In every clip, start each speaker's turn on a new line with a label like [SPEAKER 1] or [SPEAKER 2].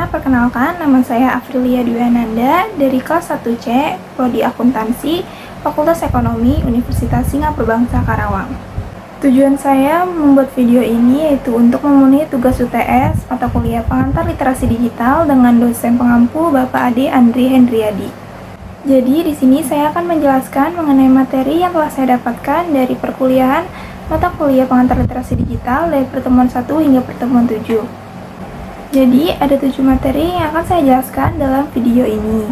[SPEAKER 1] semuanya, perkenalkan nama saya Afrilia Dwiananda dari kelas 1C, Prodi Akuntansi, Fakultas Ekonomi, Universitas Singapura Bangsa Karawang. Tujuan saya membuat video ini yaitu untuk memenuhi tugas UTS mata kuliah pengantar literasi digital dengan dosen pengampu Bapak Ade Andri Hendriadi. Jadi di sini saya akan menjelaskan mengenai materi yang telah saya dapatkan dari perkuliahan mata kuliah pengantar literasi digital dari pertemuan 1 hingga pertemuan 7. Jadi, ada 7 materi yang akan saya jelaskan dalam video ini.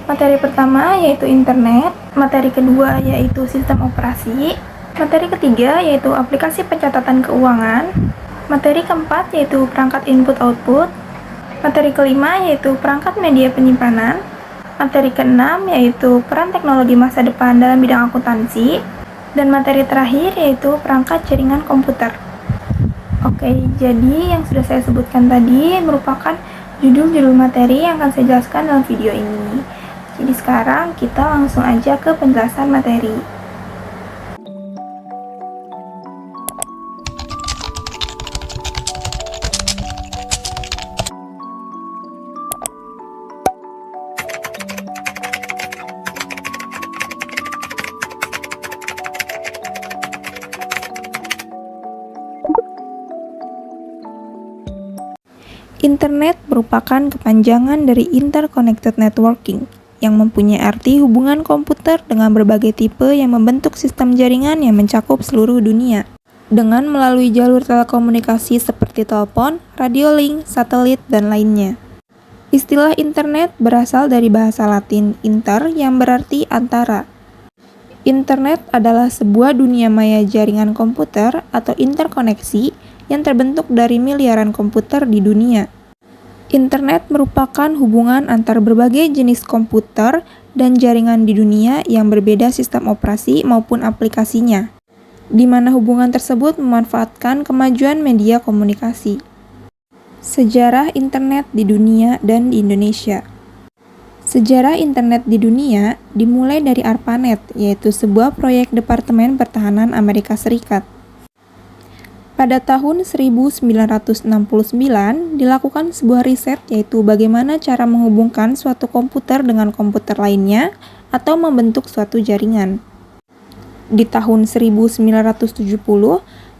[SPEAKER 1] Materi pertama yaitu internet, materi kedua yaitu sistem operasi, materi ketiga yaitu aplikasi pencatatan keuangan, materi keempat yaitu perangkat input-output, materi kelima yaitu perangkat media penyimpanan, materi keenam yaitu peran teknologi masa depan dalam bidang akuntansi, dan materi terakhir yaitu perangkat jaringan komputer. Oke, jadi yang sudah saya sebutkan tadi merupakan judul-judul materi yang akan saya jelaskan dalam video ini. Jadi sekarang kita langsung aja ke penjelasan materi. Internet merupakan kepanjangan dari Interconnected Networking yang mempunyai arti hubungan komputer dengan berbagai tipe yang membentuk sistem jaringan yang mencakup seluruh dunia. Dengan melalui jalur telekomunikasi seperti telepon, radio link, satelit, dan lainnya. Istilah internet berasal dari bahasa Latin inter yang berarti antara. Internet adalah sebuah dunia maya jaringan komputer atau interkoneksi yang terbentuk dari miliaran komputer di dunia. Internet merupakan hubungan antar berbagai jenis komputer dan jaringan di dunia yang berbeda sistem operasi maupun aplikasinya, di mana hubungan tersebut memanfaatkan kemajuan media komunikasi. Sejarah internet di dunia dan di Indonesia. Sejarah internet di dunia dimulai dari ARPANET, yaitu sebuah proyek Departemen Pertahanan Amerika Serikat. Pada tahun 1969, dilakukan sebuah riset yaitu bagaimana cara menghubungkan suatu komputer dengan komputer lainnya atau membentuk suatu jaringan. Di tahun 1970,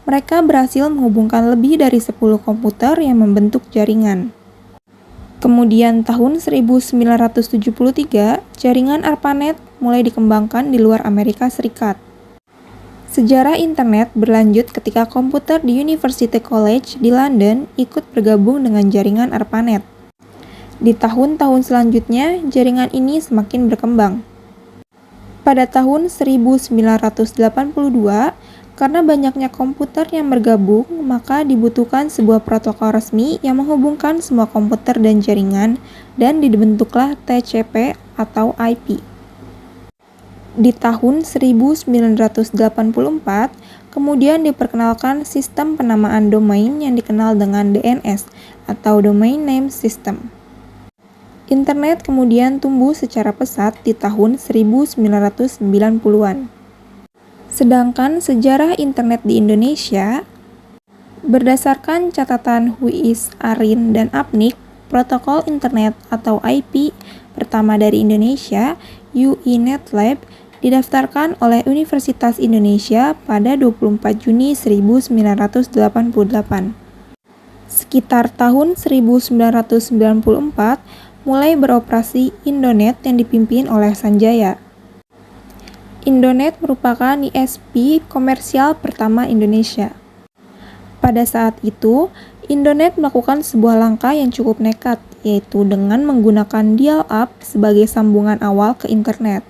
[SPEAKER 1] mereka berhasil menghubungkan lebih dari 10 komputer yang membentuk jaringan. Kemudian tahun 1973, jaringan ARPANET mulai dikembangkan di luar Amerika Serikat. Sejarah internet berlanjut ketika komputer di University College di London ikut bergabung dengan jaringan ARPANET. Di tahun-tahun selanjutnya, jaringan ini semakin berkembang. Pada tahun 1982, karena banyaknya komputer yang bergabung, maka dibutuhkan sebuah protokol resmi yang menghubungkan semua komputer dan jaringan, dan dibentuklah TCP atau IP. Di tahun 1984, kemudian diperkenalkan sistem penamaan domain yang dikenal dengan DNS atau Domain Name System. Internet kemudian tumbuh secara pesat di tahun 1990-an. Sedangkan sejarah internet di Indonesia, berdasarkan catatan Huis, Arin, dan Apnik, protokol internet atau IP pertama dari Indonesia, UINetLab, didaftarkan oleh Universitas Indonesia pada 24 Juni 1988. Sekitar tahun 1994, mulai beroperasi Indonet yang dipimpin oleh Sanjaya. Indonet merupakan ISP komersial pertama Indonesia. Pada saat itu, Indonet melakukan sebuah langkah yang cukup nekat, yaitu dengan menggunakan dial-up sebagai sambungan awal ke internet.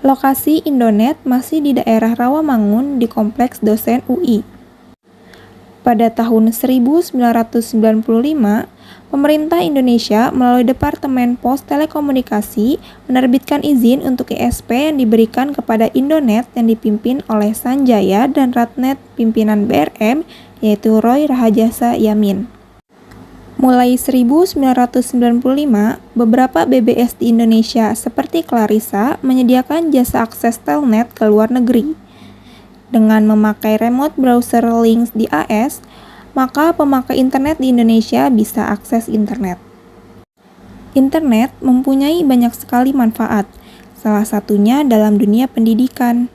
[SPEAKER 1] Lokasi Indonet masih di daerah Rawamangun di Kompleks Dosen UI. Pada tahun 1995, pemerintah Indonesia melalui Departemen Pos Telekomunikasi menerbitkan izin untuk ISP yang diberikan kepada Indonet yang dipimpin oleh Sanjaya dan Ratnet pimpinan BRM, yaitu Roy Rahajasa Yamin. Mulai 1995, beberapa BBS di Indonesia seperti Clarissa menyediakan jasa akses telnet ke luar negeri. Dengan memakai remote browser links di AS, maka pemakai internet di Indonesia bisa akses internet. Internet mempunyai banyak sekali manfaat, salah satunya dalam dunia pendidikan.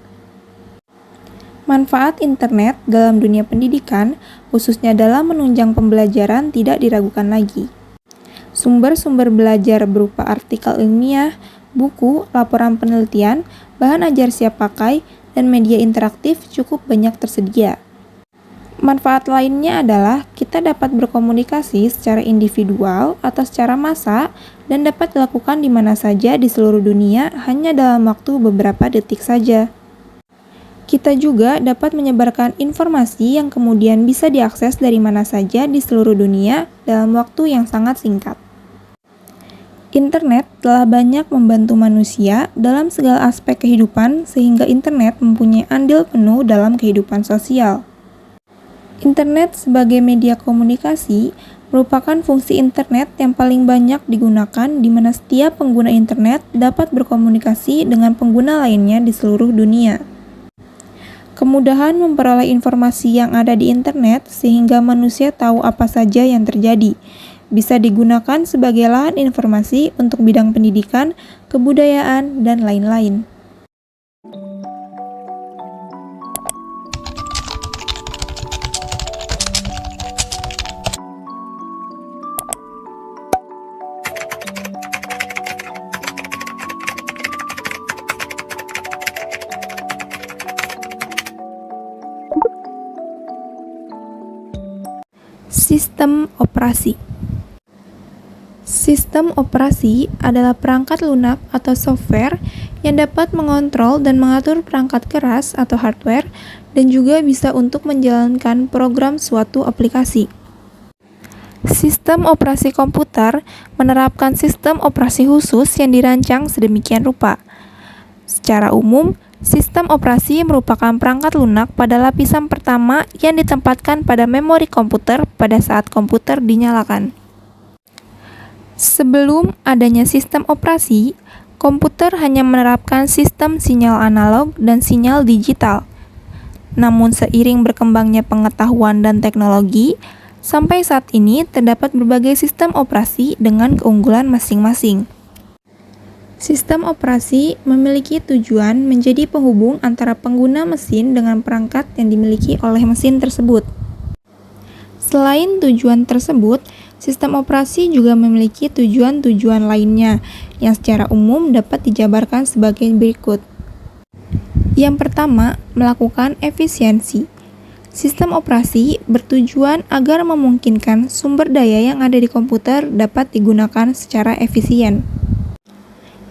[SPEAKER 1] Manfaat internet dalam dunia pendidikan, khususnya dalam menunjang pembelajaran, tidak diragukan lagi. Sumber-sumber belajar berupa artikel ilmiah, buku, laporan penelitian, bahan ajar siap pakai, dan media interaktif cukup banyak tersedia. Manfaat lainnya adalah kita dapat berkomunikasi secara individual atau secara massa dan dapat dilakukan di mana saja di seluruh dunia hanya dalam waktu beberapa detik saja. Kita juga dapat menyebarkan informasi yang kemudian bisa diakses dari mana saja di seluruh dunia dalam waktu yang sangat singkat. Internet telah banyak membantu manusia dalam segala aspek kehidupan sehingga internet mempunyai andil penuh dalam kehidupan sosial. Internet sebagai media komunikasi merupakan fungsi internet yang paling banyak digunakan di mana setiap pengguna internet dapat berkomunikasi dengan pengguna lainnya di seluruh dunia. Kemudahan memperoleh informasi yang ada di internet sehingga manusia tahu apa saja yang terjadi. Bisa digunakan sebagai lahan informasi untuk bidang pendidikan, kebudayaan, dan lain-lain. Sistem operasi. Sistem operasi adalah perangkat lunak atau software yang dapat mengontrol dan mengatur perangkat keras atau hardware dan juga bisa untuk menjalankan program suatu aplikasi. Sistem operasi komputer menerapkan sistem operasi khusus yang dirancang sedemikian rupa. Secara umum, sistem operasi merupakan perangkat lunak pada lapisan pertama yang ditempatkan pada memori komputer pada saat komputer dinyalakan. Sebelum adanya sistem operasi, komputer hanya menerapkan sistem sinyal analog dan sinyal digital. Namun seiring berkembangnya pengetahuan dan teknologi, sampai saat ini terdapat berbagai sistem operasi dengan keunggulan masing-masing. Sistem operasi memiliki tujuan menjadi penghubung antara pengguna mesin dengan perangkat yang dimiliki oleh mesin tersebut. Selain tujuan tersebut, sistem operasi juga memiliki tujuan-tujuan lainnya yang secara umum dapat dijabarkan sebagai berikut. Yang pertama, melakukan efisiensi. Sistem operasi bertujuan agar memungkinkan sumber daya yang ada di komputer dapat digunakan secara efisien.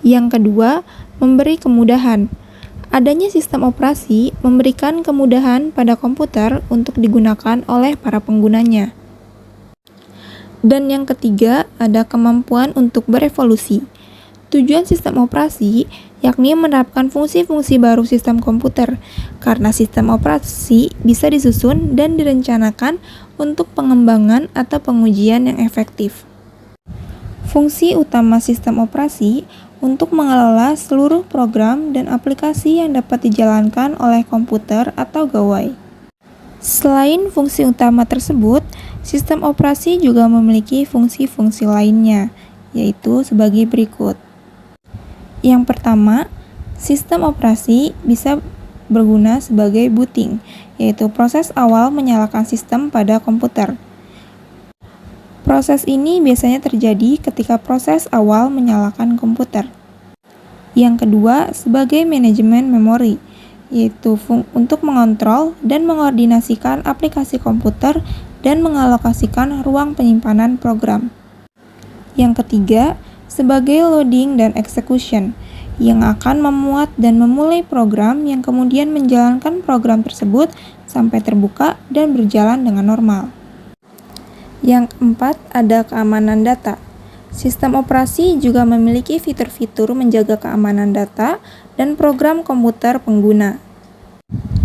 [SPEAKER 1] Yang kedua, memberi kemudahan. Adanya sistem operasi memberikan kemudahan pada komputer untuk digunakan oleh para penggunanya. Dan yang ketiga, ada kemampuan untuk berevolusi. Tujuan sistem operasi yakni menerapkan fungsi-fungsi baru sistem komputer, karena sistem operasi bisa disusun dan direncanakan untuk pengembangan atau pengujian yang efektif. Fungsi utama sistem operasi untuk mengelola seluruh program dan aplikasi yang dapat dijalankan oleh komputer atau gawai. Selain fungsi utama tersebut, sistem operasi juga memiliki fungsi-fungsi lainnya, yaitu sebagai berikut. Yang pertama, sistem operasi bisa berguna sebagai booting, yaitu proses awal menyalakan sistem pada komputer. Proses ini biasanya terjadi ketika proses awal menyalakan komputer. Yang kedua, sebagai manajemen memori, yaitu untuk mengontrol dan mengordinasikan aplikasi komputer dan mengalokasikan ruang penyimpanan program. Yang ketiga, sebagai loading dan execution, yang akan memuat dan memulai program yang kemudian menjalankan program tersebut sampai terbuka dan berjalan dengan normal. Yang keempat, ada keamanan data. Sistem operasi juga memiliki fitur-fitur menjaga keamanan data dan program komputer pengguna.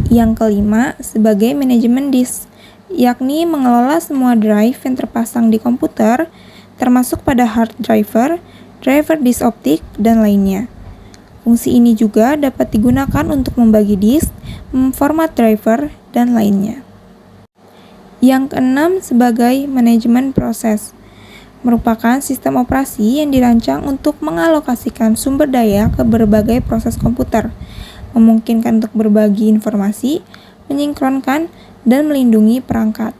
[SPEAKER 1] Yang kelima, sebagai manajemen disk, yakni mengelola semua drive yang terpasang di komputer, termasuk pada hard driver, driver disk optik, dan lainnya. Fungsi ini juga dapat digunakan untuk membagi disk, memformat driver, dan lainnya. Yang keenam, sebagai manajemen proses. merupakan sistem operasi yang dirancang untuk mengalokasikan sumber daya ke berbagai proses komputer, memungkinkan untuk berbagi informasi, menyinkronkan, dan melindungi perangkat.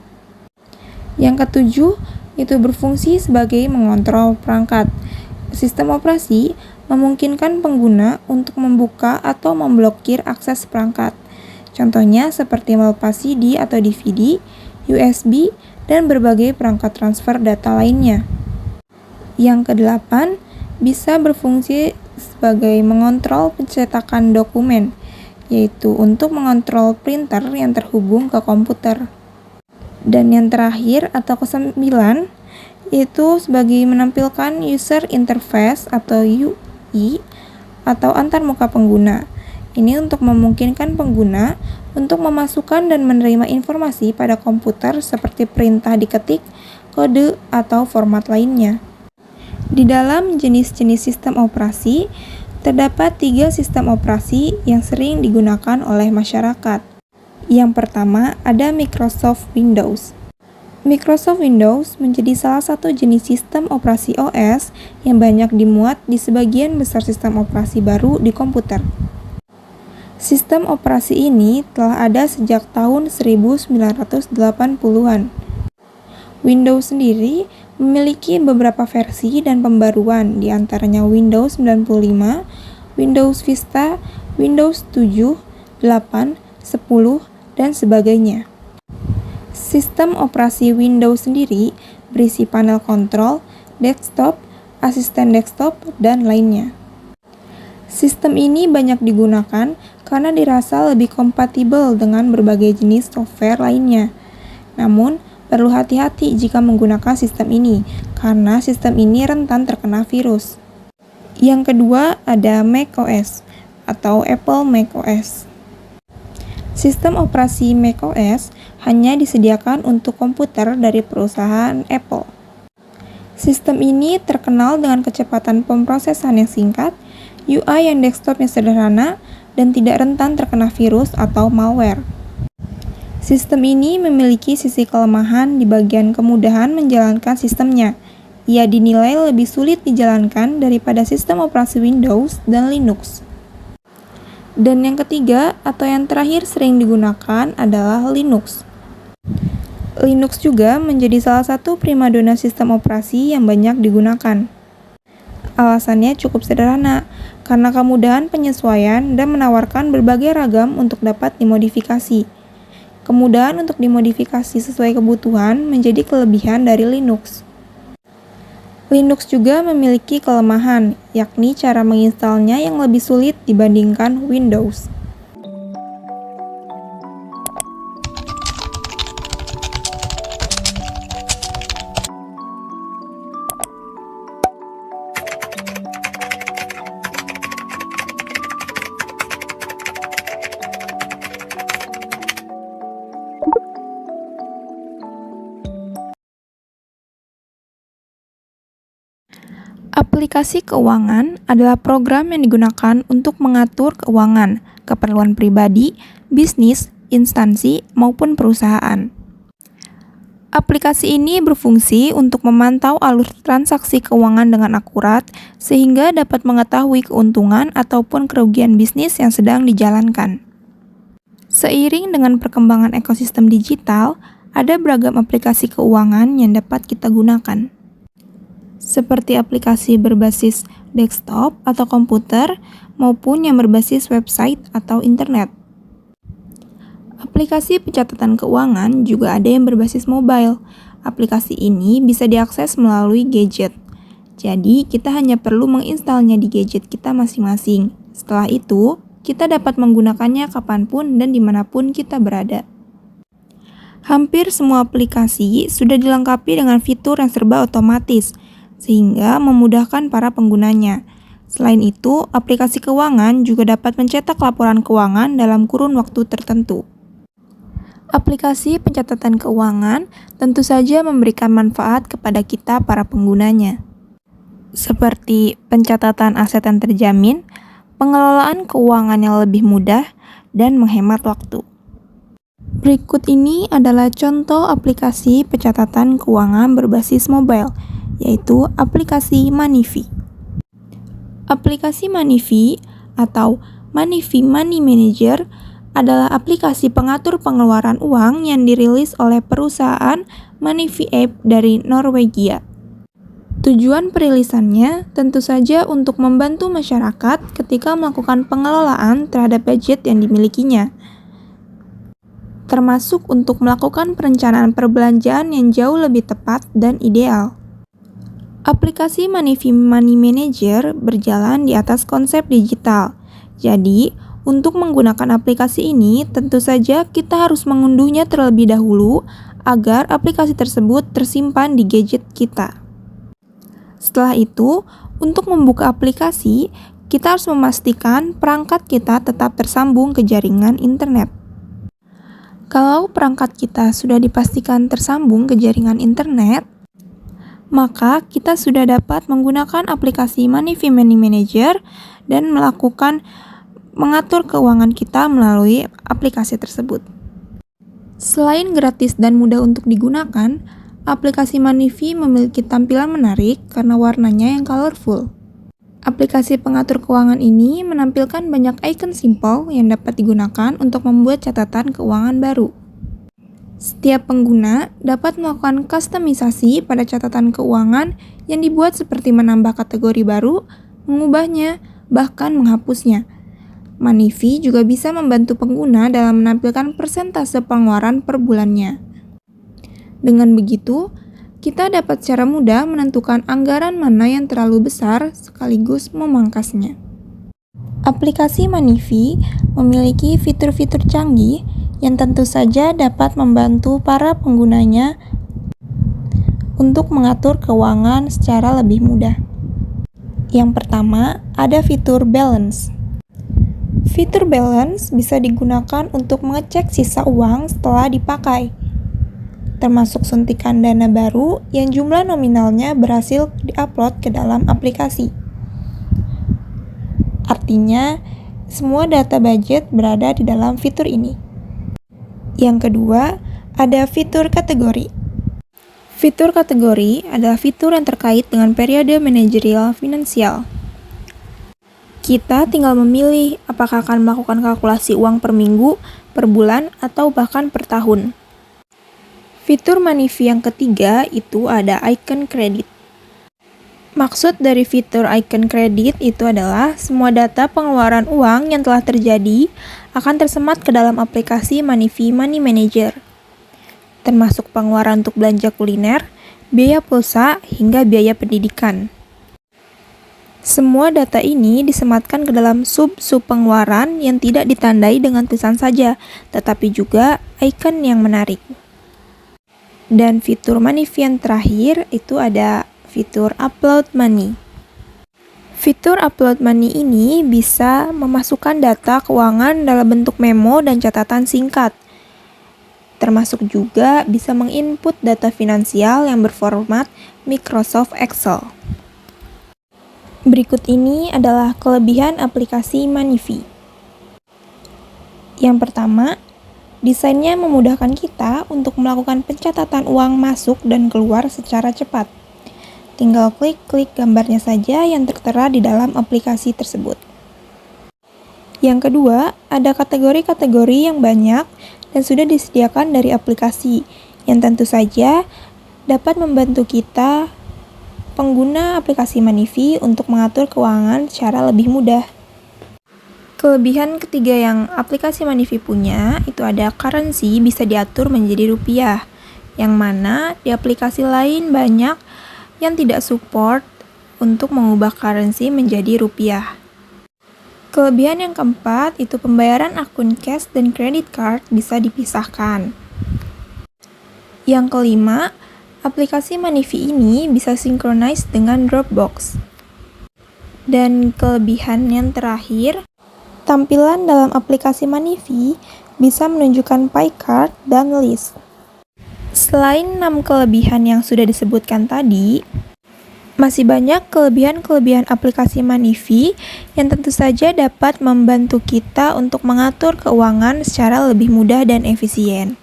[SPEAKER 1] Yang ketujuh, itu berfungsi sebagai mengontrol perangkat. Sistem operasi memungkinkan pengguna untuk membuka atau memblokir akses perangkat. Contohnya seperti melepas CD atau DVD, USB, dan berbagai perangkat transfer data lainnya. Yang kedelapan, bisa berfungsi sebagai mengontrol pencetakan dokumen, yaitu untuk mengontrol printer yang terhubung ke komputer. Dan yang terakhir atau kesembilan, yaitu sebagai menampilkan user interface atau UI atau antarmuka pengguna. Ini untuk memungkinkan pengguna untuk memasukkan dan menerima informasi pada komputer seperti perintah diketik, kode, atau format lainnya. Di dalam jenis-jenis sistem operasi, terdapat 3 sistem operasi yang sering digunakan oleh masyarakat. Yang pertama, ada Microsoft Windows. Microsoft Windows menjadi salah satu jenis sistem operasi OS yang banyak dimuat di sebagian besar sistem operasi baru di komputer. Sistem operasi ini telah ada sejak tahun 1980-an. Windows sendiri memiliki beberapa versi dan pembaruan, di antaranya Windows 95, Windows Vista, Windows 7, 8, 10, dan sebagainya. Sistem operasi Windows sendiri berisi panel kontrol, desktop, asisten desktop, dan lainnya. Sistem ini banyak digunakan karena dirasa lebih kompatibel dengan berbagai jenis software lainnya. Namun, perlu hati-hati jika menggunakan sistem ini, karena sistem ini rentan terkena virus. Yang kedua, ada macOS atau Apple macOS. Sistem operasi macOS hanya disediakan untuk komputer dari perusahaan Apple. Sistem ini terkenal dengan kecepatan pemrosesan yang singkat, UI yang desktop yang sederhana, dan tidak rentan terkena virus atau malware. Sistem ini memiliki sisi kelemahan di bagian kemudahan menjalankan sistemnya. Ia dinilai lebih sulit dijalankan daripada sistem operasi Windows dan Linux. Dan yang ketiga atau yang terakhir sering digunakan adalah Linux. Linux juga menjadi salah satu primadona sistem operasi yang banyak digunakan. Alasannya cukup sederhana, karena kemudahan penyesuaian dan menawarkan berbagai ragam untuk dapat dimodifikasi. Kemudahan untuk dimodifikasi sesuai kebutuhan menjadi kelebihan dari Linux. Linux juga memiliki kelemahan, yakni cara menginstalnya yang lebih sulit dibandingkan Windows. Aplikasi keuangan adalah program yang digunakan untuk mengatur keuangan, keperluan pribadi, bisnis, instansi, maupun perusahaan. Aplikasi ini berfungsi untuk memantau alur transaksi keuangan dengan akurat, sehingga dapat mengetahui keuntungan ataupun kerugian bisnis yang sedang dijalankan. Seiring dengan perkembangan ekosistem digital, ada beragam aplikasi keuangan yang dapat kita gunakan, seperti aplikasi berbasis desktop atau komputer maupun yang berbasis website atau internet. Aplikasi pencatatan keuangan juga ada yang berbasis mobile. Aplikasi ini bisa diakses melalui gadget. Jadi, kita hanya perlu menginstalnya di gadget kita masing-masing. Setelah itu, kita dapat menggunakannya kapanpun dan dimanapun kita berada. Hampir semua aplikasi sudah dilengkapi dengan fitur yang serba otomatis, sehingga memudahkan para penggunanya. Selain itu, aplikasi keuangan juga dapat mencetak laporan keuangan dalam kurun waktu tertentu. Aplikasi pencatatan keuangan tentu saja memberikan manfaat kepada kita para penggunanya, seperti pencatatan aset yang terjamin, pengelolaan keuangan yang lebih mudah, dan menghemat waktu. Berikut ini adalah contoh aplikasi pencatatan keuangan berbasis mobile yaitu aplikasi Moneyfi. Aplikasi Moneyfi atau Moneyfi Money Manager adalah aplikasi pengatur pengeluaran uang yang dirilis oleh perusahaan Moneyfi App dari Norwegia. Tujuan perilisannya tentu saja untuk membantu masyarakat ketika melakukan pengelolaan terhadap budget yang dimilikinya, termasuk untuk melakukan perencanaan perbelanjaan yang jauh lebih tepat dan ideal. Aplikasi Moneyfi Money Manager berjalan di atas konsep digital. Jadi, untuk menggunakan aplikasi ini, tentu saja kita harus mengunduhnya terlebih dahulu agar aplikasi tersebut tersimpan di gadget kita. Setelah itu, untuk membuka aplikasi, kita harus memastikan perangkat kita tetap tersambung ke jaringan internet. Kalau perangkat kita sudah dipastikan tersambung ke jaringan internet, maka kita sudah dapat menggunakan aplikasi Moneyfi Money Manager dan mengatur keuangan kita melalui aplikasi tersebut. Selain gratis dan mudah untuk digunakan, aplikasi Moneyfi memiliki tampilan menarik karena warnanya yang colorful. Aplikasi pengatur keuangan ini menampilkan banyak icon simpel yang dapat digunakan untuk membuat catatan keuangan baru. Setiap pengguna dapat melakukan kustomisasi pada catatan keuangan yang dibuat seperti menambah kategori baru, mengubahnya, bahkan menghapusnya. Moneyfi juga bisa membantu pengguna dalam menampilkan persentase pengeluaran per bulannya. Dengan begitu, kita dapat secara mudah menentukan anggaran mana yang terlalu besar sekaligus memangkasnya. Aplikasi Moneyfi memiliki fitur-fitur canggih yang tentu saja dapat membantu para penggunanya untuk mengatur keuangan secara lebih mudah. Yang pertama, ada fitur balance. Fitur balance bisa digunakan untuk mengecek sisa uang setelah dipakai, termasuk suntikan dana baru yang jumlah nominalnya berhasil diupload ke dalam aplikasi. Artinya, semua data budget berada di dalam fitur ini. Yang kedua, ada fitur kategori. Fitur kategori adalah fitur yang terkait dengan periode manajerial finansial. Kita tinggal memilih apakah akan melakukan kalkulasi uang per minggu, per bulan, atau bahkan per tahun. Fitur Moneyfi yang ketiga itu ada icon kredit. Maksud dari fitur icon kredit itu adalah semua data pengeluaran uang yang telah terjadi akan tersemat ke dalam aplikasi Moneyfi Money Manager, termasuk pengeluaran untuk belanja kuliner, biaya pulsa, hingga biaya pendidikan. Semua data ini disematkan ke dalam sub-sub pengeluaran yang tidak ditandai dengan tulisan saja, tetapi juga icon yang menarik. Dan fitur Moneyfi yang terakhir itu ada fitur Upload Money. Fitur Upload Money ini bisa memasukkan data keuangan dalam bentuk memo dan catatan singkat. Termasuk juga bisa menginput data finansial yang berformat Microsoft Excel. Berikut ini adalah kelebihan aplikasi Moneyfi. Yang pertama, desainnya memudahkan kita untuk melakukan pencatatan uang masuk dan keluar secara cepat. Tinggal klik gambarnya saja yang tertera di dalam aplikasi tersebut. Yang kedua, ada kategori-kategori yang banyak dan sudah disediakan dari aplikasi, yang tentu saja dapat membantu kita, pengguna aplikasi Moneyfi, untuk mengatur keuangan secara lebih mudah. Kelebihan ketiga yang aplikasi Moneyfi punya itu ada currency bisa diatur menjadi rupiah, yang mana di aplikasi lain banyak yang tidak support untuk mengubah currency menjadi rupiah. Kelebihan yang keempat itu pembayaran akun cash dan credit card bisa dipisahkan. Yang kelima, aplikasi Moneyfi ini bisa synchronize dengan Dropbox. Dan kelebihan yang terakhir, tampilan dalam aplikasi Moneyfi bisa menunjukkan pie chart dan list. Selain 6 kelebihan yang sudah disebutkan tadi, masih banyak kelebihan-kelebihan aplikasi Moneyfi yang tentu saja dapat membantu kita untuk mengatur keuangan secara lebih mudah dan efisien.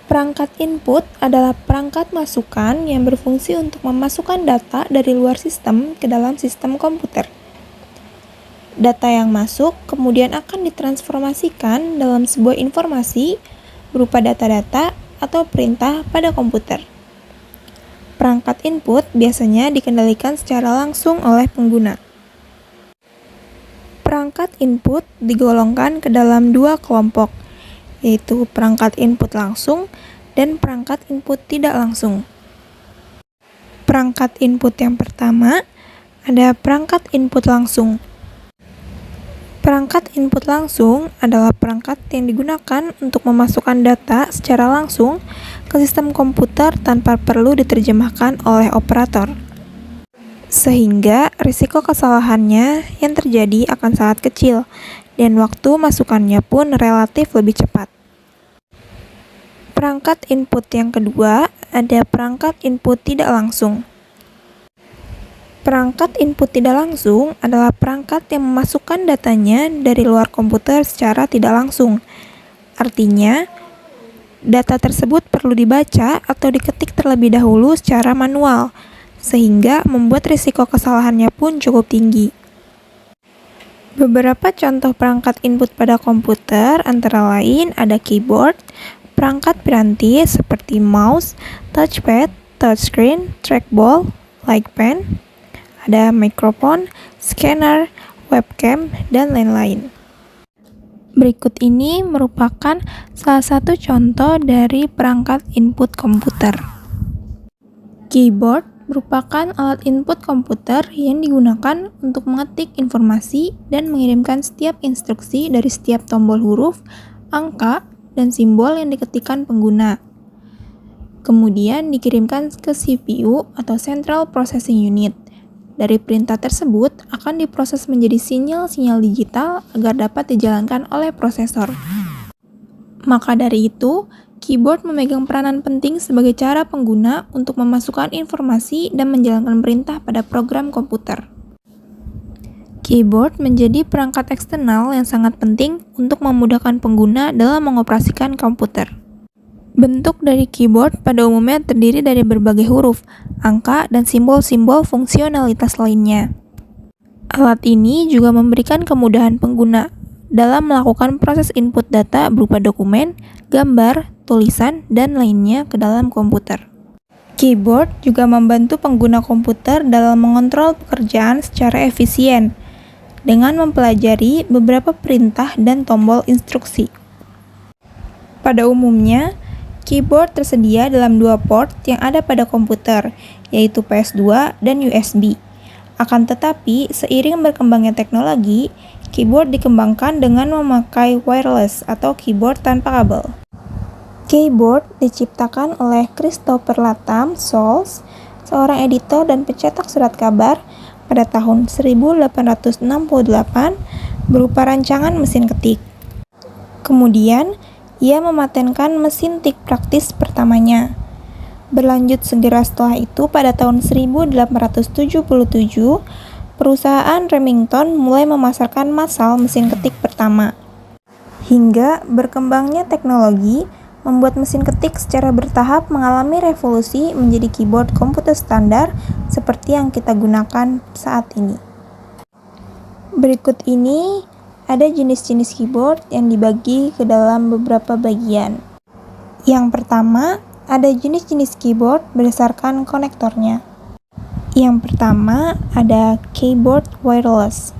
[SPEAKER 1] Perangkat input adalah perangkat masukan yang berfungsi untuk memasukkan data dari luar sistem ke dalam sistem komputer. Data yang masuk kemudian akan ditransformasikan dalam sebuah informasi berupa data-data atau perintah pada komputer. Perangkat input biasanya dikendalikan secara langsung oleh pengguna. Perangkat input digolongkan ke dalam dua kelompok, yaitu perangkat input langsung dan perangkat input tidak langsung. Perangkat input yang pertama ada perangkat input langsung. Perangkat input langsung adalah perangkat yang digunakan untuk memasukkan data secara langsung ke sistem komputer tanpa perlu diterjemahkan oleh operator. Sehingga risiko kesalahannya yang terjadi akan sangat kecil dan waktu masukannya pun relatif lebih cepat. Perangkat input yang kedua ada perangkat input tidak langsung. Perangkat input tidak langsung adalah perangkat yang memasukkan datanya dari luar komputer secara tidak langsung. Artinya, data tersebut perlu dibaca atau diketik terlebih dahulu secara manual, sehingga membuat risiko kesalahannya pun cukup tinggi. Beberapa contoh perangkat input pada komputer antara lain ada keyboard, perangkat piranti seperti mouse, touchpad, touchscreen, trackball, like pen, ada mikrofon, scanner, webcam, dan lain-lain. Berikut ini merupakan salah satu contoh dari perangkat input komputer. Keyboard merupakan alat input komputer yang digunakan untuk mengetik informasi dan mengirimkan setiap instruksi dari setiap tombol huruf, angka, dan simbol yang diketikkan pengguna. Kemudian dikirimkan ke CPU atau Central Processing Unit. Dari perintah tersebut akan diproses menjadi sinyal-sinyal digital agar dapat dijalankan oleh prosesor. Maka dari itu, keyboard memegang peranan penting sebagai cara pengguna untuk memasukkan informasi dan menjalankan perintah pada program komputer. Keyboard menjadi perangkat eksternal yang sangat penting untuk memudahkan pengguna dalam mengoperasikan komputer. Bentuk dari keyboard pada umumnya terdiri dari berbagai huruf, angka, dan simbol-simbol fungsionalitas lainnya. Alat ini juga memberikan kemudahan pengguna dalam melakukan proses input data berupa dokumen, gambar, tulisan, dan lainnya ke dalam komputer. Keyboard juga membantu pengguna komputer dalam mengontrol pekerjaan secara efisien dengan mempelajari beberapa perintah dan tombol instruksi. Pada umumnya, keyboard tersedia dalam dua port yang ada pada komputer, yaitu PS2 dan USB. Akan tetapi, seiring berkembangnya teknologi, keyboard dikembangkan dengan memakai wireless atau keyboard tanpa kabel. Keyboard diciptakan oleh Christopher Latham Scholes, seorang editor dan pencetak surat kabar pada tahun 1868 berupa rancangan mesin ketik. Kemudian, ia mematenkan mesin tik praktis pertamanya. Berlanjut segera setelah itu pada tahun 1877, perusahaan Remington mulai memasarkan massal mesin ketik pertama. Hingga berkembangnya teknologi membuat mesin ketik secara bertahap mengalami revolusi menjadi keyboard komputer standar seperti yang kita gunakan saat ini. Berikut ini ada jenis-jenis keyboard yang dibagi ke dalam beberapa bagian. Yang pertama, ada jenis-jenis keyboard berdasarkan konektornya. Yang pertama, ada keyboard wireless.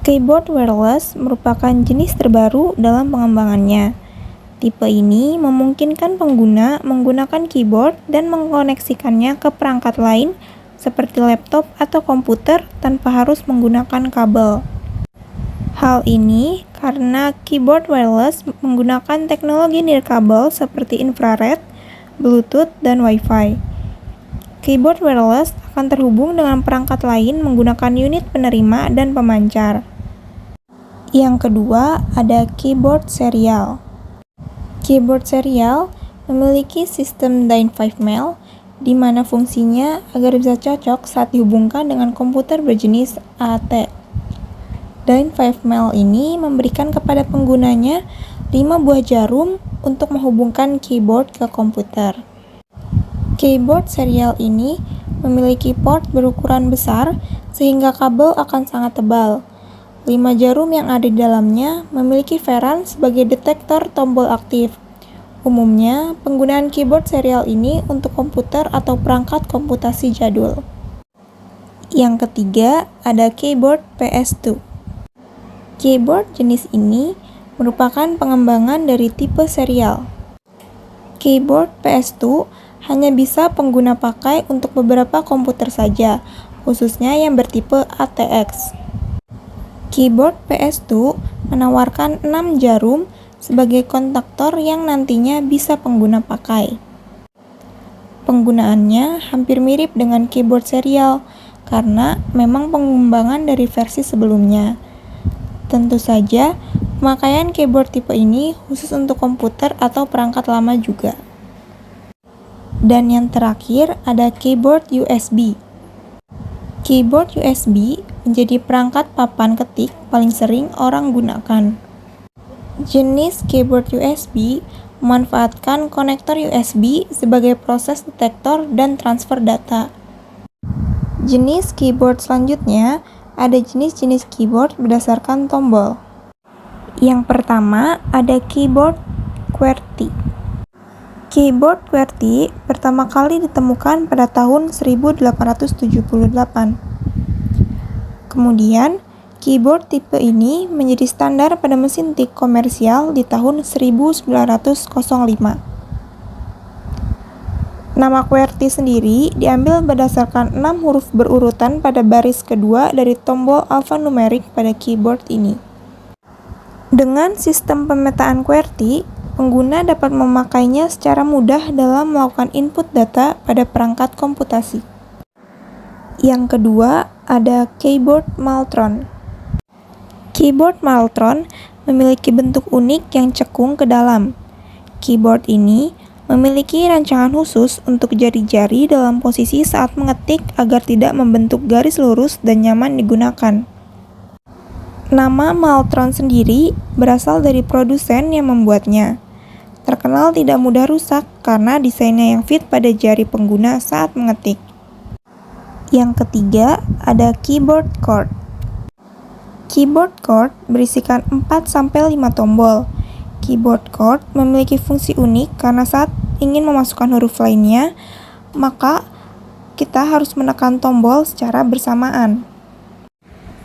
[SPEAKER 1] Keyboard wireless merupakan jenis terbaru dalam pengembangannya. Tipe ini memungkinkan pengguna menggunakan keyboard dan mengkoneksikannya ke perangkat lain seperti laptop atau komputer tanpa harus menggunakan kabel. Hal ini karena keyboard wireless menggunakan teknologi nirkabel seperti infrared, Bluetooth, dan Wi-Fi. Keyboard wireless akan terhubung dengan perangkat lain menggunakan unit penerima dan pemancar. Yang kedua, ada keyboard serial. Keyboard serial memiliki sistem Dyn5Mel, di mana fungsinya agar bisa cocok saat dihubungkan dengan komputer berjenis AT. Dyn5Mel ini memberikan kepada penggunanya 5 buah jarum untuk menghubungkan keyboard ke komputer. Keyboard serial ini memiliki port berukuran besar sehingga kabel akan sangat tebal. 5 jarum yang ada di dalamnya memiliki Veran sebagai detektor tombol aktif. Umumnya, penggunaan keyboard serial ini untuk komputer atau perangkat komputasi jadul. Yang ketiga, ada keyboard PS2. Keyboard jenis ini merupakan pengembangan dari tipe serial. Keyboard PS2 hanya bisa pengguna pakai untuk beberapa komputer saja, khususnya yang bertipe ATX. Keyboard PS2 menawarkan 6 jarum sebagai kontaktor yang nantinya bisa pengguna pakai. Penggunaannya hampir mirip dengan keyboard serial karena memang pengembangan dari versi sebelumnya. Tentu saja, pemakaian keyboard tipe ini khusus untuk komputer atau perangkat lama juga. Dan yang terakhir ada keyboard USB. Keyboard USB menjadi perangkat papan ketik paling sering orang gunakan. Jenis keyboard USB memanfaatkan konektor USB sebagai proses detektor dan transfer data. Jenis keyboard selanjutnya ada jenis-jenis keyboard berdasarkan tombol. Yang pertama ada keyboard QWERTY. Keyboard QWERTY pertama kali ditemukan pada tahun 1878. Kemudian, keyboard tipe ini menjadi standar pada mesin tik komersial di tahun 1905. Nama QWERTY sendiri diambil berdasarkan 6 huruf berurutan pada baris kedua dari tombol alfanumerik pada keyboard ini. Dengan sistem pemetaan QWERTY, pengguna dapat memakainya secara mudah dalam melakukan input data pada perangkat komputasi. Yang kedua, ada keyboard Maltron. Keyboard Maltron memiliki bentuk unik yang cekung ke dalam. Keyboard ini memiliki rancangan khusus untuk jari-jari dalam posisi saat mengetik agar tidak membentuk garis lurus dan nyaman digunakan. Nama Maltron sendiri berasal dari produsen yang membuatnya. Terkenal tidak mudah rusak karena desainnya yang fit pada jari pengguna saat mengetik. Yang ketiga, ada keyboard chord. Keyboard chord berisikan 4-5 tombol. Keyboard chord memiliki fungsi unik karena saat ingin memasukkan huruf lainnya, maka kita harus menekan tombol secara bersamaan.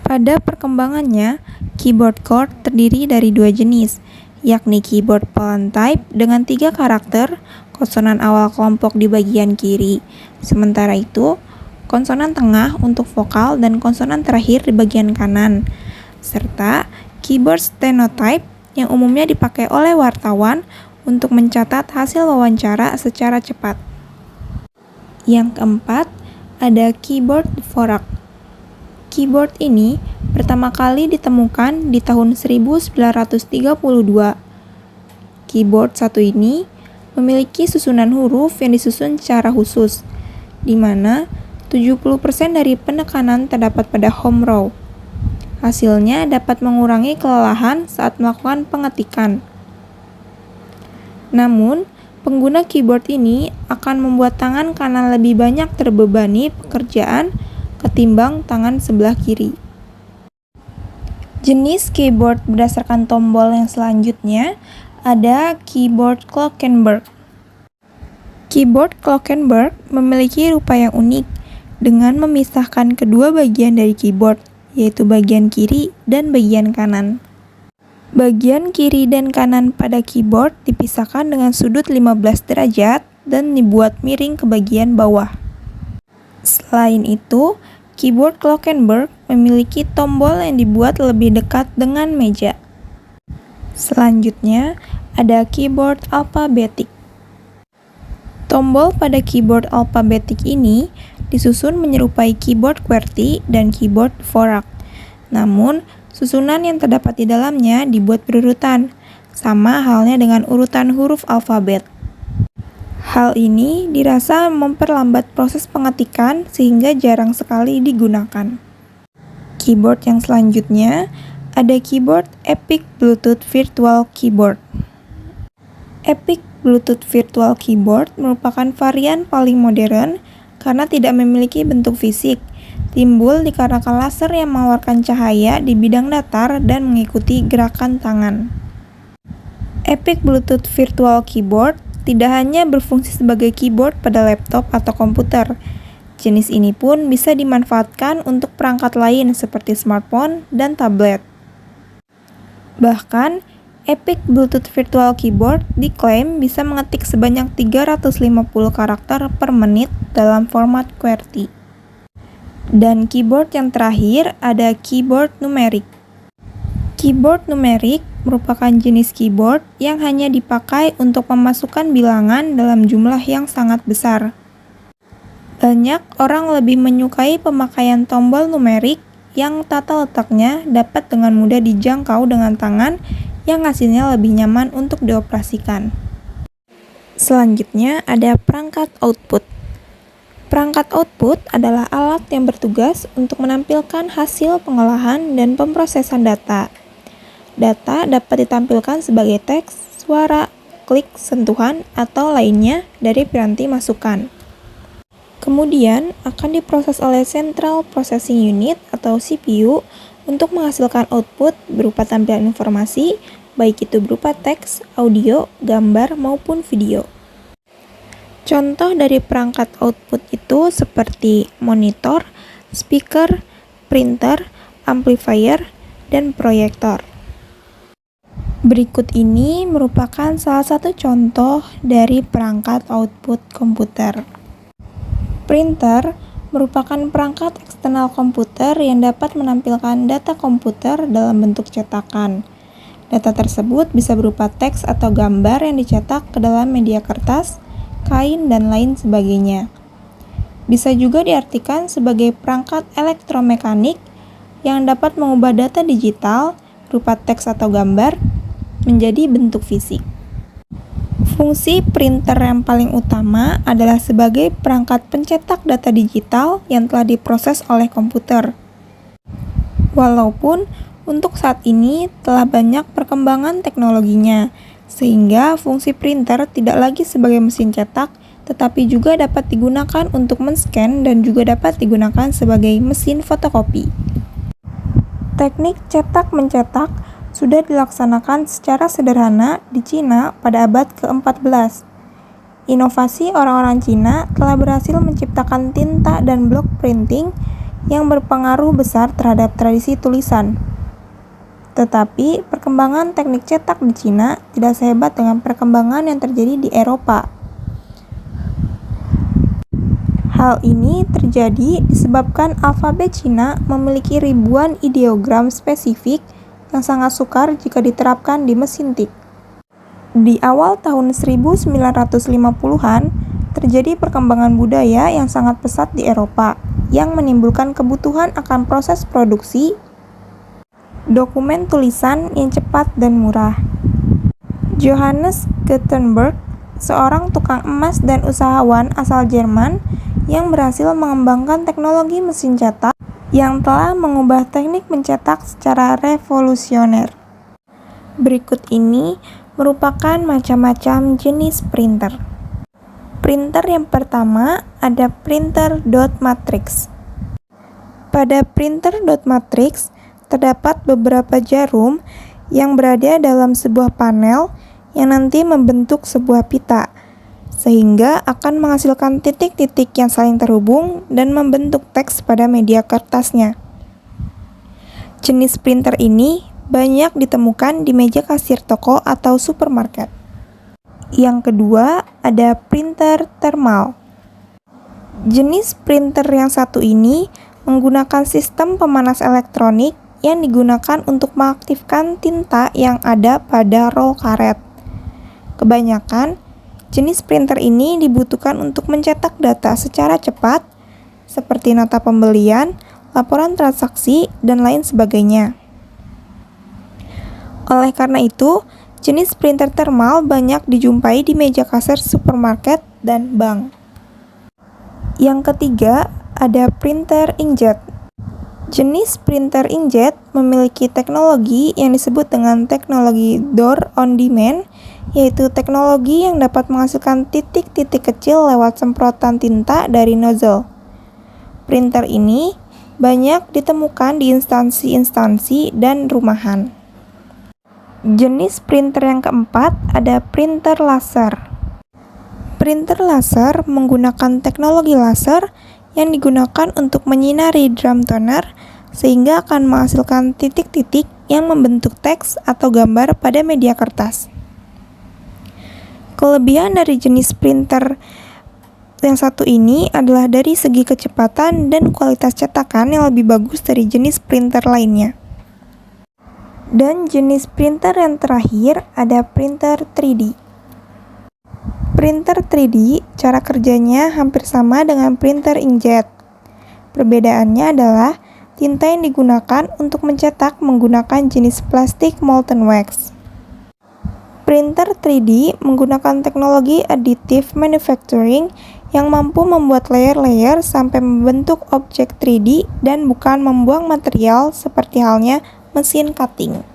[SPEAKER 1] Pada perkembangannya, keyboard chord terdiri dari 2 jenis, yakni keyboard pollen type dengan 3 karakter, konsonan awal kelompok di bagian kiri. Sementara itu, konsonan tengah untuk vokal dan konsonan terakhir di bagian kanan. Serta keyboard stenotype yang umumnya dipakai oleh wartawan untuk mencatat hasil wawancara secara cepat. Yang keempat, ada keyboard Dvorak. Keyboard ini pertama kali ditemukan di tahun 1932. Keyboard satu ini memiliki susunan huruf yang disusun secara khusus, di mana 70% dari penekanan terdapat pada home row. Hasilnya dapat mengurangi kelelahan saat melakukan pengetikan. Namun, pengguna keyboard ini akan membuat tangan kanan lebih banyak terbebani pekerjaan ketimbang tangan sebelah kiri. Jenis keyboard berdasarkan tombol yang selanjutnya ada keyboard Clockenberg. Keyboard Clockenberg memiliki rupa yang unik dengan memisahkan kedua bagian dari keyboard, yaitu bagian kiri dan bagian kanan. Bagian kiri dan kanan pada keyboard dipisahkan dengan sudut 15 derajat dan dibuat miring ke bagian bawah. Selain itu, keyboard Clockenberg memiliki tombol yang dibuat lebih dekat dengan meja. Selanjutnya, ada keyboard alfabetik. Tombol pada keyboard alfabetik ini disusun menyerupai keyboard QWERTY dan keyboard Dvorak. Namun, susunan yang terdapat di dalamnya dibuat berurutan, sama halnya dengan urutan huruf alfabet. Hal ini dirasa memperlambat proses pengetikan sehingga jarang sekali digunakan. Keyboard yang selanjutnya ada keyboard Epic Bluetooth Virtual Keyboard. Epic Bluetooth Virtual Keyboard merupakan varian paling modern karena tidak memiliki bentuk fisik, timbul dikarenakan laser yang mengeluarkan cahaya di bidang datar dan mengikuti gerakan tangan. Epic Bluetooth Virtual Keyboard tidak hanya berfungsi sebagai keyboard pada laptop atau komputer. Jenis ini pun bisa dimanfaatkan untuk perangkat lain seperti smartphone dan tablet. Bahkan, Epic Bluetooth Virtual Keyboard diklaim bisa mengetik sebanyak 350 karakter per menit dalam format QWERTY. Dan keyboard yang terakhir ada keyboard numerik. Keyboard numerik merupakan jenis keyboard yang hanya dipakai untuk memasukkan bilangan dalam jumlah yang sangat besar. Banyak orang lebih menyukai pemakaian tombol numerik yang tata letaknya dapat dengan mudah dijangkau dengan tangan yang hasilnya lebih nyaman untuk dioperasikan. Selanjutnya ada perangkat output. Perangkat output adalah alat yang bertugas untuk menampilkan hasil pengolahan dan pemrosesan data. Data dapat ditampilkan sebagai teks, suara, klik, sentuhan, atau lainnya dari piranti masukan. Kemudian akan diproses oleh Central Processing Unit atau CPU untuk menghasilkan output berupa tampilan informasi, baik itu berupa teks, audio, gambar, maupun video. Contoh dari perangkat output itu seperti monitor, speaker, printer, amplifier, dan proyektor. Berikut ini merupakan salah satu contoh dari perangkat output komputer. Printer merupakan perangkat eksternal komputer yang dapat menampilkan data komputer dalam bentuk cetakan. Data tersebut bisa berupa teks atau gambar yang dicetak ke dalam media kertas, kain, dan lain sebagainya. Bisa juga diartikan sebagai perangkat elektromekanik yang dapat mengubah data digital berupa teks atau gambar menjadi bentuk fisik. Fungsi printer yang paling utama adalah sebagai perangkat pencetak data digital yang telah diproses oleh komputer. Walaupun untuk saat ini telah banyak perkembangan teknologinya, sehingga fungsi printer tidak lagi sebagai mesin cetak, tetapi juga dapat digunakan untuk men-scan dan juga dapat digunakan sebagai mesin fotokopi. Teknik cetak-mencetak sudah dilaksanakan secara sederhana di Cina pada abad ke-14. Inovasi orang-orang Cina telah berhasil menciptakan tinta dan block printing yang berpengaruh besar terhadap tradisi tulisan. Tetapi, perkembangan teknik cetak di Cina tidak sehebat dengan perkembangan yang terjadi di Eropa. Hal ini terjadi disebabkan alfabet Cina memiliki ribuan ideogram spesifik yang sangat sukar jika diterapkan di mesin tik. Di awal tahun 1950-an, terjadi perkembangan budaya yang sangat pesat di Eropa, yang menimbulkan kebutuhan akan proses produksi dokumen tulisan yang cepat dan murah. Johannes Gutenberg, seorang tukang emas dan usahawan asal Jerman yang berhasil mengembangkan teknologi mesin cetak yang telah mengubah teknik mencetak secara revolusioner. Berikut ini merupakan macam-macam jenis printer. Printer yang pertama ada printer dot matrix. Pada printer dot matrix terdapat beberapa jarum yang berada dalam sebuah panel yang nanti membentuk sebuah pita, sehingga akan menghasilkan titik-titik yang saling terhubung dan membentuk teks pada media kertasnya. Jenis printer ini banyak ditemukan di meja kasir toko atau supermarket. Yang kedua, ada printer thermal. Jenis printer yang satu ini menggunakan sistem pemanas elektronik yang digunakan untuk mengaktifkan tinta yang ada pada roll karet. Kebanyakan jenis printer ini dibutuhkan untuk mencetak data secara cepat, seperti nota pembelian, laporan transaksi, dan lain sebagainya. Oleh karena itu, jenis printer thermal banyak dijumpai di meja kasir supermarket dan bank. Yang ketiga, ada printer inkjet. Jenis printer inkjet memiliki teknologi yang disebut dengan teknologi door on demand, yaitu teknologi yang dapat menghasilkan titik-titik kecil lewat semprotan tinta dari nozzle. Printer ini banyak ditemukan di instansi-instansi dan rumahan. Jenis printer yang keempat ada printer laser. Printer laser menggunakan teknologi laser yang digunakan untuk menyinari drum toner sehingga akan menghasilkan titik-titik yang membentuk teks atau gambar pada media kertas. Kelebihan dari jenis printer yang satu ini adalah dari segi kecepatan dan kualitas cetakan yang lebih bagus dari jenis printer lainnya. Dan jenis printer yang terakhir ada printer 3D. Printer 3D, cara kerjanya hampir sama dengan printer inkjet. Perbedaannya adalah tinta yang digunakan untuk mencetak menggunakan jenis plastik molten wax. Printer 3D menggunakan teknologi additive manufacturing yang mampu membuat layer-layer sampai membentuk objek 3D dan bukan membuang material seperti halnya mesin cutting.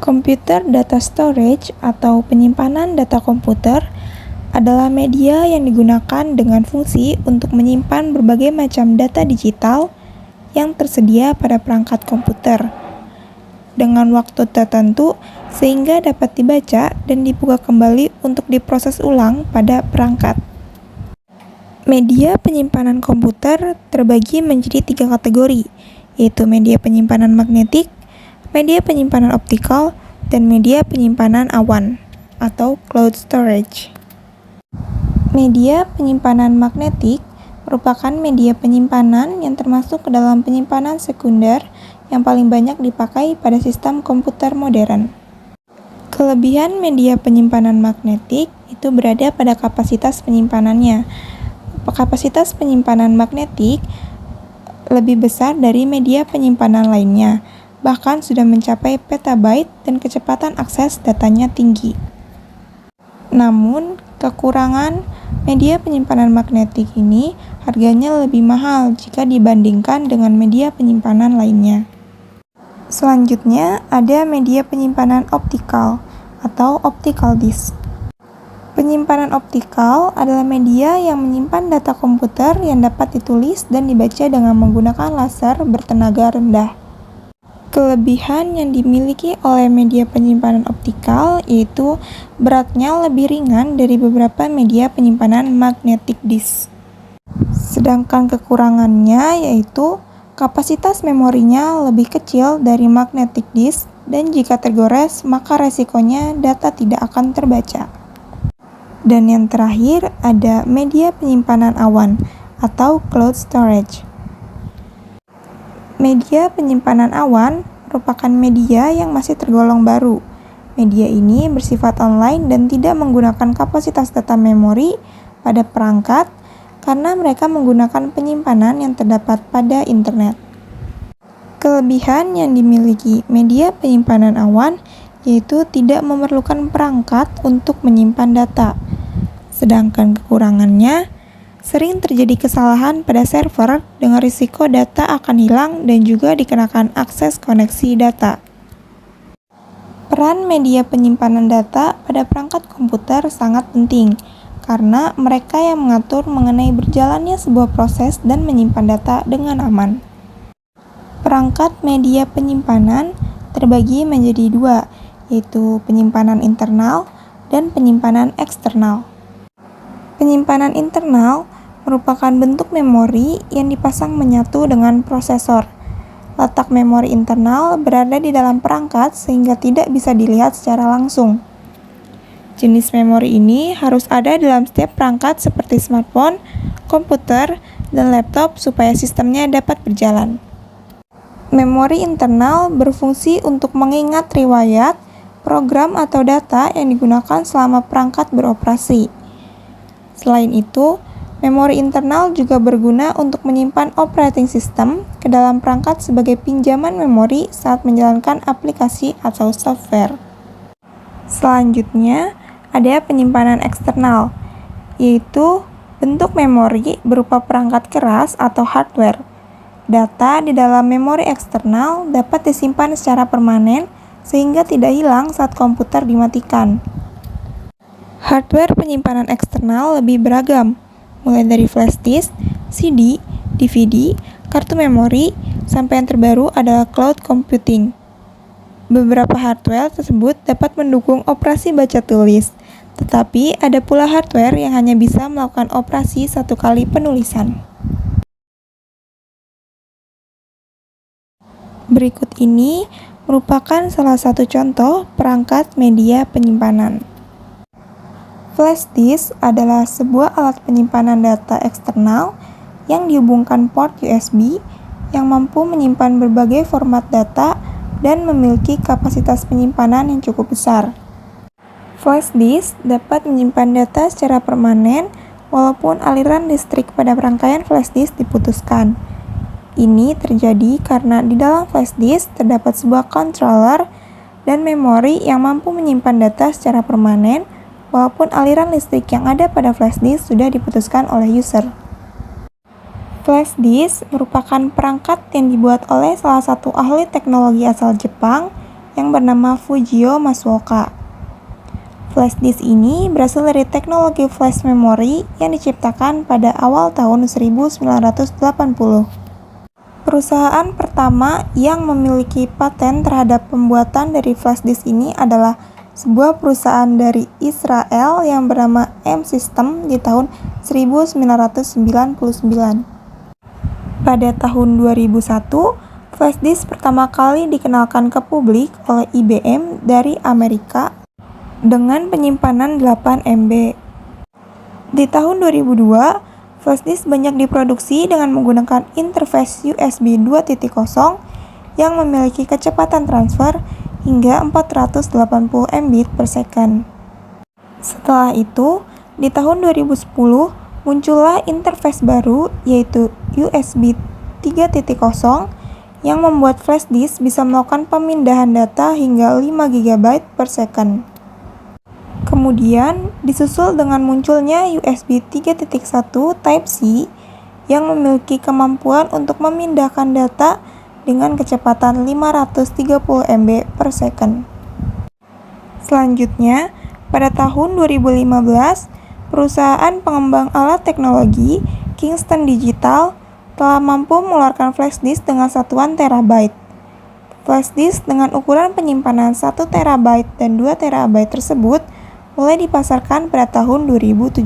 [SPEAKER 1] Computer data storage atau penyimpanan data komputer adalah media yang digunakan dengan fungsi untuk menyimpan berbagai macam data digital yang tersedia pada perangkat komputer dengan waktu tertentu sehingga dapat dibaca dan dibuka kembali untuk diproses ulang pada perangkat. Media penyimpanan komputer terbagi menjadi 3 kategori, yaitu media penyimpanan magnetik, media penyimpanan optikal, dan media penyimpanan awan atau cloud storage. Media penyimpanan magnetik merupakan media penyimpanan yang termasuk ke dalam penyimpanan sekunder yang paling banyak dipakai pada sistem komputer modern. Kelebihan media penyimpanan magnetik itu berada pada kapasitas penyimpanannya. Kapasitas penyimpanan magnetik lebih besar dari media penyimpanan lainnya, bahkan sudah mencapai petabyte dan kecepatan akses datanya tinggi. Namun, kekurangan media penyimpanan magnetik ini harganya lebih mahal jika dibandingkan dengan media penyimpanan lainnya. Selanjutnya, ada media penyimpanan optikal atau optical disk. Penyimpanan optikal adalah media yang menyimpan data komputer yang dapat ditulis dan dibaca dengan menggunakan laser bertenaga rendah. Kelebihan yang dimiliki oleh media penyimpanan optikal yaitu beratnya lebih ringan dari beberapa media penyimpanan magnetic disk. Sedangkan kekurangannya yaitu kapasitas memorinya lebih kecil dari magnetic disk dan jika tergores maka resikonya data tidak akan terbaca. Dan yang terakhir ada media penyimpanan awan atau cloud storage. Media penyimpanan awan merupakan media yang masih tergolong baru. Media ini bersifat online dan tidak menggunakan kapasitas data memori pada perangkat karena mereka menggunakan penyimpanan yang terdapat pada internet. Kelebihan yang dimiliki media penyimpanan awan yaitu tidak memerlukan perangkat untuk menyimpan data. Sedangkan kekurangannya sering terjadi kesalahan pada server dengan risiko data akan hilang dan juga dikenakan akses koneksi data. Peran media penyimpanan data pada perangkat komputer sangat penting karena mereka yang mengatur mengenai berjalannya sebuah proses dan menyimpan data dengan aman. Perangkat media penyimpanan terbagi menjadi 2, yaitu penyimpanan internal dan penyimpanan eksternal. Penyimpanan internal merupakan bentuk memori yang dipasang menyatu dengan prosesor. Letak memori internal berada di dalam perangkat sehingga tidak bisa dilihat secara langsung. Jenis memori ini harus ada dalam setiap perangkat seperti smartphone, komputer, dan laptop supaya sistemnya dapat berjalan. Memori internal berfungsi untuk mengingat riwayat, program atau data yang digunakan selama perangkat beroperasi. Selain itu, memori internal juga berguna untuk menyimpan operating system ke dalam perangkat sebagai pinjaman memori saat menjalankan aplikasi atau software. Selanjutnya, ada penyimpanan eksternal, yaitu bentuk memori berupa perangkat keras atau hardware. Data di dalam memori eksternal dapat disimpan secara permanen sehingga tidak hilang saat komputer dimatikan. Hardware penyimpanan eksternal lebih beragam, mulai dari flash disk, CD, DVD, kartu memori, sampai yang terbaru adalah cloud computing. Beberapa hardware tersebut dapat mendukung operasi baca tulis, tetapi ada pula hardware yang hanya bisa melakukan operasi satu kali penulisan. Berikut ini merupakan salah satu contoh perangkat media penyimpanan. Flash disk adalah sebuah alat penyimpanan data eksternal yang dihubungkan port USB yang mampu menyimpan berbagai format data dan memiliki kapasitas penyimpanan yang cukup besar. Flash disk dapat menyimpan data secara permanen walaupun aliran listrik pada rangkaian flash disk diputuskan. Ini terjadi karena di dalam flash disk terdapat sebuah controller dan memori yang mampu menyimpan data secara permanen walaupun aliran listrik yang ada pada flash disk sudah diputuskan oleh user. Flash disk merupakan perangkat yang dibuat oleh salah satu ahli teknologi asal Jepang yang bernama Fujio Masuoka. Flash disk ini berasal dari teknologi flash memory yang diciptakan pada awal tahun 1980. Perusahaan pertama yang memiliki paten terhadap pembuatan dari flash disk ini adalah sebuah perusahaan dari Israel yang bernama M-System di tahun 1999. Pada tahun 2001, flash disk pertama kali dikenalkan ke publik oleh IBM dari Amerika dengan penyimpanan 8 MB. Di tahun 2002, flash disk banyak diproduksi dengan menggunakan interface USB 2.0 yang memiliki kecepatan transfer hingga 480 MB per second. Setelah itu, di tahun 2010, muncullah interface baru yaitu USB 3.0 yang membuat flash disk bisa melakukan pemindahan data hingga 5 GB per second. Kemudian disusul dengan munculnya USB 3.1 Type-C yang memiliki kemampuan untuk memindahkan data dengan kecepatan 530 MB per second. Selanjutnya, pada tahun 2015, perusahaan pengembang alat teknologi Kingston Digital telah mampu mengeluarkan flash disk dengan satuan terabyte. Flash disk dengan ukuran penyimpanan 1 terabyte dan 2 terabyte tersebut mulai dipasarkan pada tahun 2017.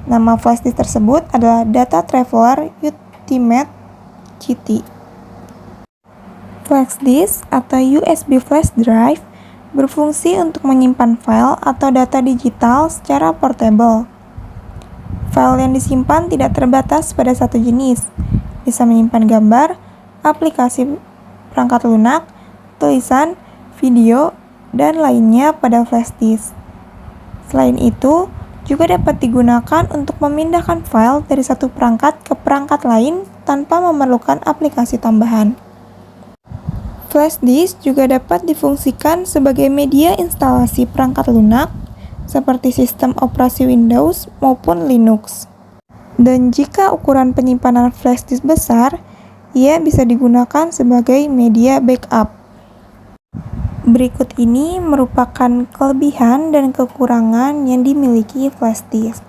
[SPEAKER 1] Nama flash disk tersebut adalah Data Traveler Ultimate GT. Flash disk atau USB flash drive berfungsi untuk menyimpan file atau data digital secara portable. File yang disimpan tidak terbatas pada satu jenis, bisa menyimpan gambar, aplikasi perangkat lunak, tulisan, video, dan lainnya pada flash disk. Selain itu, juga dapat digunakan untuk memindahkan file dari satu perangkat ke perangkat lain tanpa memerlukan aplikasi tambahan. Flash disk juga dapat difungsikan sebagai media instalasi perangkat lunak seperti sistem operasi Windows maupun Linux. Dan jika ukuran penyimpanan flash disk besar, ia bisa digunakan sebagai media backup. Berikut ini merupakan kelebihan dan kekurangan yang dimiliki flash disk.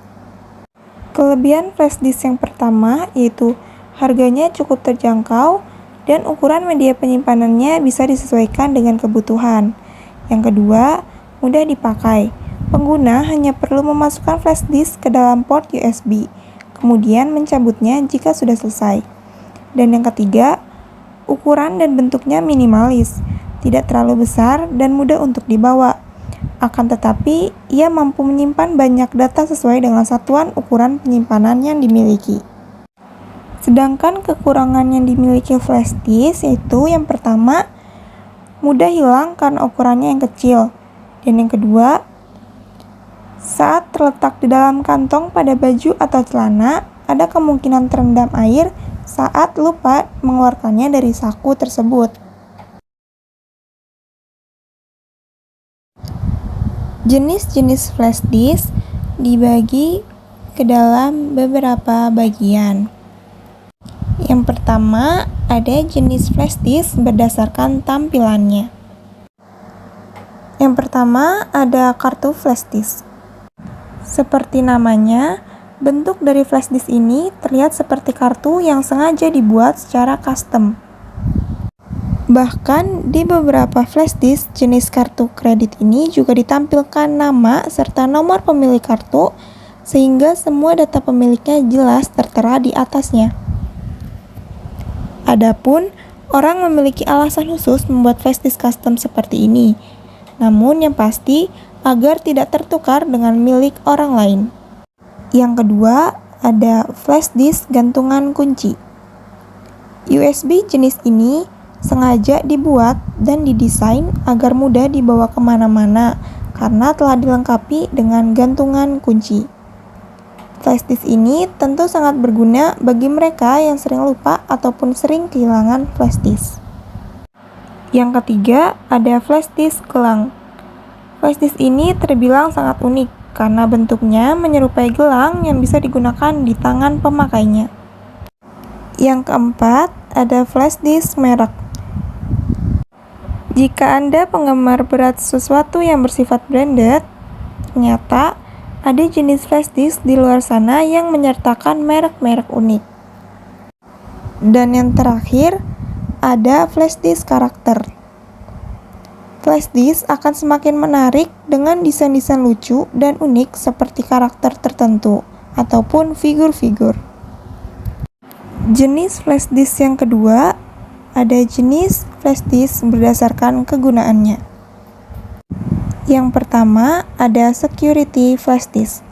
[SPEAKER 1] Kelebihan flash disk yang pertama yaitu harganya cukup terjangkau dan ukuran media penyimpanannya bisa disesuaikan dengan kebutuhan. Yang kedua, mudah dipakai. Pengguna hanya perlu memasukkan flash disk ke dalam port USB, kemudian mencabutnya jika sudah selesai. Dan yang ketiga, ukuran dan bentuknya minimalis, tidak terlalu besar dan mudah untuk dibawa. Akan tetapi, ia mampu menyimpan banyak data sesuai dengan satuan ukuran penyimpanan yang dimiliki. Sedangkan kekurangan yang dimiliki flash disk yaitu yang pertama, mudah hilang karena ukurannya yang kecil. Dan yang kedua, saat terletak di dalam kantong pada baju atau celana, ada kemungkinan terendam air saat lupa mengeluarkannya dari saku tersebut. Jenis-jenis flash disk dibagi ke dalam beberapa bagian. Yang pertama, ada jenis flash disk berdasarkan tampilannya. Yang pertama, ada kartu flash disk. Seperti namanya, bentuk dari flash disk ini terlihat seperti kartu yang sengaja dibuat secara custom. Bahkan, di beberapa flash disk jenis kartu kredit ini juga ditampilkan nama serta nomor pemilik kartu, sehingga semua data pemiliknya jelas tertera di atasnya. Adapun, orang memiliki alasan khusus membuat flash disk custom seperti ini. Namun yang pasti, agar tidak tertukar dengan milik orang lain. Yang kedua, ada flash disk gantungan kunci. USB jenis ini sengaja dibuat dan didesain agar mudah dibawa kemana-mana karena telah dilengkapi dengan gantungan kunci. Flash disk ini tentu sangat berguna bagi mereka yang sering lupa ataupun sering kehilangan flash disk. Yang ketiga, ada flash disk gelang. Flash disk ini terbilang sangat unik karena bentuknya menyerupai gelang yang bisa digunakan di tangan pemakainya. Yang keempat, ada flash disk merek. Jika Anda penggemar berat sesuatu yang bersifat branded, ternyata ada jenis flash disk di luar sana yang menyertakan merek-merek unik. Dan yang terakhir, ada flash disk karakter. Flash disk akan semakin menarik dengan desain-desain lucu dan unik seperti karakter tertentu ataupun figur-figur. Jenis flash disk yang kedua, ada jenis flash disk berdasarkan kegunaannya. Yang pertama, ada security flash disk.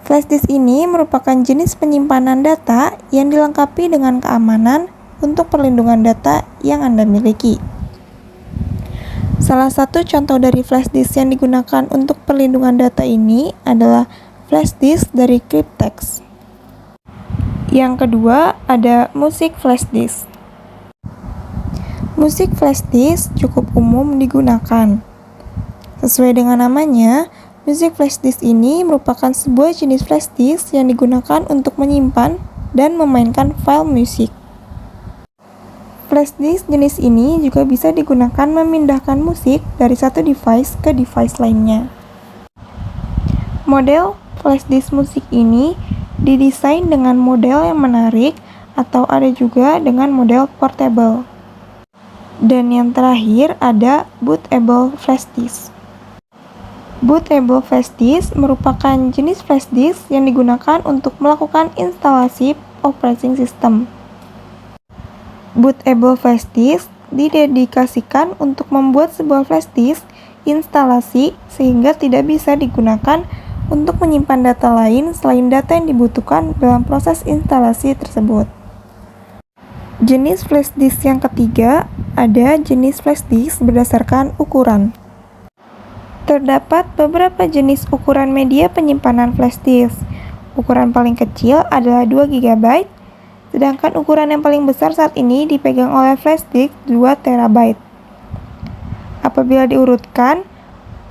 [SPEAKER 1] Flash disk ini merupakan jenis penyimpanan data yang dilengkapi dengan keamanan untuk perlindungan data yang Anda miliki. Salah satu contoh dari flash disk yang digunakan untuk perlindungan data ini adalah flash disk dari Cryptex. Yang kedua, ada musik flash disk. Musik flash disk cukup umum digunakan. Sesuai dengan namanya, musik flash disk ini merupakan sebuah jenis flash disk yang digunakan untuk menyimpan dan memainkan file musik. Flash disk jenis ini juga bisa digunakan memindahkan musik dari satu device ke device lainnya. Model flash disk musik ini didesain dengan model yang menarik atau ada juga dengan model portable. Dan yang terakhir ada bootable flash disk. Bootable flash disk merupakan jenis flash disk yang digunakan untuk melakukan instalasi operating system. Bootable flash disk didedikasikan untuk membuat sebuah flash disk instalasi sehingga tidak bisa digunakan untuk menyimpan data lain selain data yang dibutuhkan dalam proses instalasi tersebut. Jenis flash disk yang ketiga, ada jenis flash disk berdasarkan ukuran. Terdapat beberapa jenis ukuran media penyimpanan flash disk. Ukuran paling kecil adalah 2 GB, sedangkan ukuran yang paling besar saat ini dipegang oleh flash disk 2 TB. Apabila diurutkan,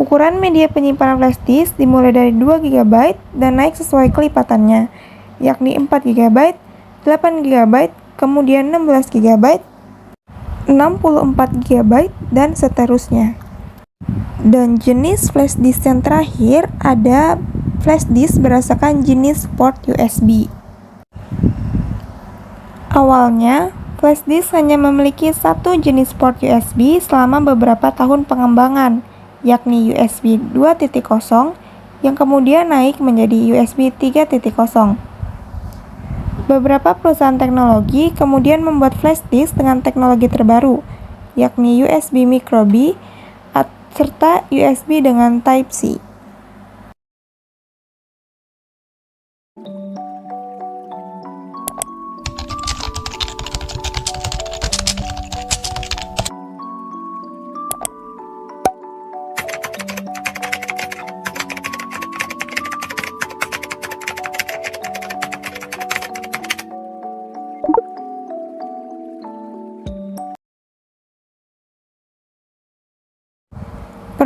[SPEAKER 1] ukuran media penyimpanan flash disk dimulai dari 2 GB dan naik sesuai kelipatannya, yakni 4 GB, 8 GB, kemudian 16 GB, 64 GB, dan seterusnya. Dan jenis flash disk yang terakhir ada flash disk berdasarkan jenis port USB. Awalnya, flash disk hanya memiliki satu jenis port USB selama beberapa tahun pengembangan, yakni USB 2.0 yang kemudian naik menjadi USB 3.0. Beberapa perusahaan teknologi kemudian membuat flash disk dengan teknologi terbaru, yakni USB Micro B serta USB dengan Type-C.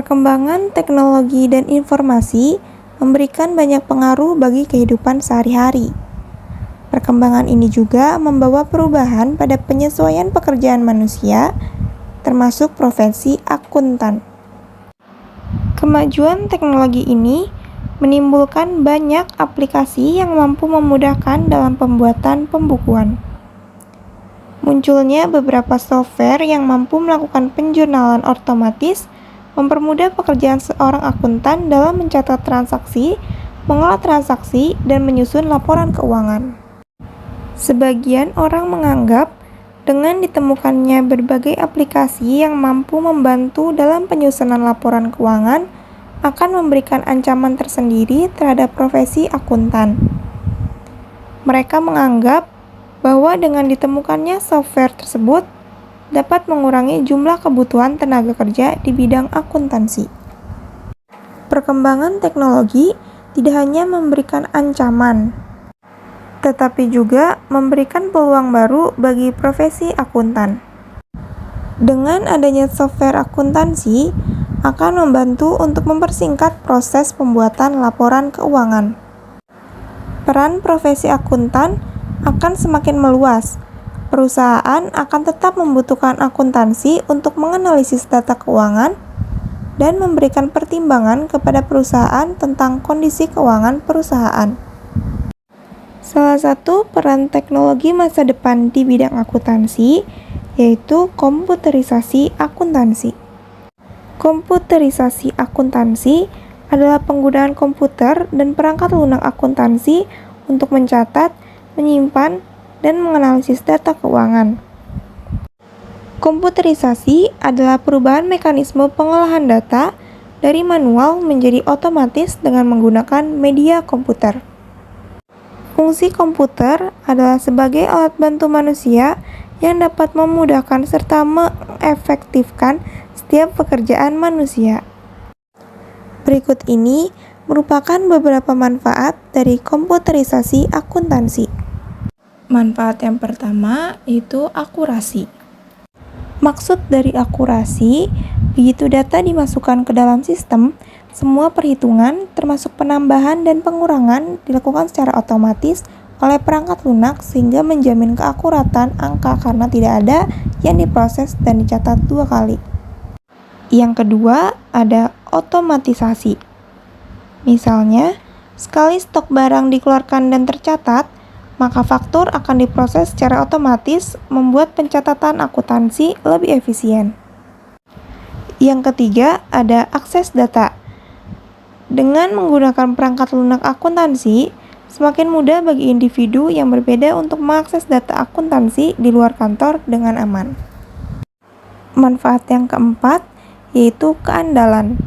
[SPEAKER 1] Perkembangan teknologi dan informasi memberikan banyak pengaruh bagi kehidupan sehari-hari. Perkembangan ini juga membawa perubahan pada penyesuaian pekerjaan manusia, termasuk profesi akuntan. Kemajuan teknologi ini menimbulkan banyak aplikasi yang mampu memudahkan dalam pembuatan pembukuan. Munculnya beberapa software yang mampu melakukan penjurnalan otomatis mempermudah pekerjaan seorang akuntan dalam mencatat transaksi, mengolah transaksi, dan menyusun laporan keuangan. Sebagian orang menganggap dengan ditemukannya berbagai aplikasi yang mampu membantu dalam penyusunan laporan keuangan akan memberikan ancaman tersendiri terhadap profesi akuntan. Mereka menganggap bahwa dengan ditemukannya software tersebut dapat mengurangi jumlah kebutuhan tenaga kerja di bidang akuntansi. Perkembangan teknologi tidak hanya memberikan ancaman, tetapi juga memberikan peluang baru bagi profesi akuntan. Dengan adanya software akuntansi akan membantu untuk mempersingkat proses pembuatan laporan keuangan. Peran profesi akuntan akan semakin meluas. Perusahaan akan tetap membutuhkan akuntansi untuk menganalisis data keuangan dan memberikan pertimbangan kepada perusahaan tentang kondisi keuangan perusahaan. Salah satu peran teknologi masa depan di bidang akuntansi yaitu komputerisasi akuntansi. Komputerisasi akuntansi adalah penggunaan komputer dan perangkat lunak akuntansi untuk mencatat, menyimpan, dan menganalisis data keuangan. Komputerisasi adalah perubahan mekanisme pengolahan data dari manual menjadi otomatis dengan menggunakan media komputer. Fungsi komputer adalah sebagai alat bantu manusia yang dapat memudahkan serta mengefektifkan setiap pekerjaan manusia. Berikut ini merupakan beberapa manfaat dari komputerisasi akuntansi. Manfaat yang pertama yaitu akurasi. Maksud dari akurasi, begitu data dimasukkan ke dalam sistem, semua perhitungan termasuk penambahan dan pengurangan dilakukan secara otomatis oleh perangkat lunak sehingga menjamin keakuratan angka karena tidak ada yang diproses dan dicatat dua kali. Yang kedua, ada otomatisasi. Misalnya, sekali stok barang dikeluarkan dan tercatat, maka faktur akan diproses secara otomatis, membuat pencatatan akuntansi lebih efisien. Yang ketiga, ada akses data. Dengan menggunakan perangkat lunak akuntansi, semakin mudah bagi individu yang berbeda untuk mengakses data akuntansi di luar kantor dengan aman. Manfaat yang keempat, yaitu keandalan.